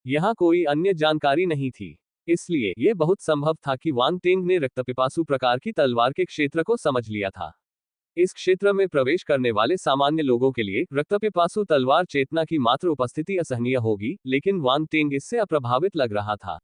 यहाँ कोई अन्य जानकारी नहीं थी, इसलिए यह बहुत संभव था कि वांग टेंग ने रक्तपिपासु प्रकार की तलवार के क्षेत्र को समझ लिया था। इस क्षेत्र में प्रवेश करने वाले सामान्य लोगों के लिए रक्तपिपासु तलवार चेतना की मात्र उपस्थिति असहनीय होगी, लेकिन वांग टेंग इससे अप्रभावित लग रहा था।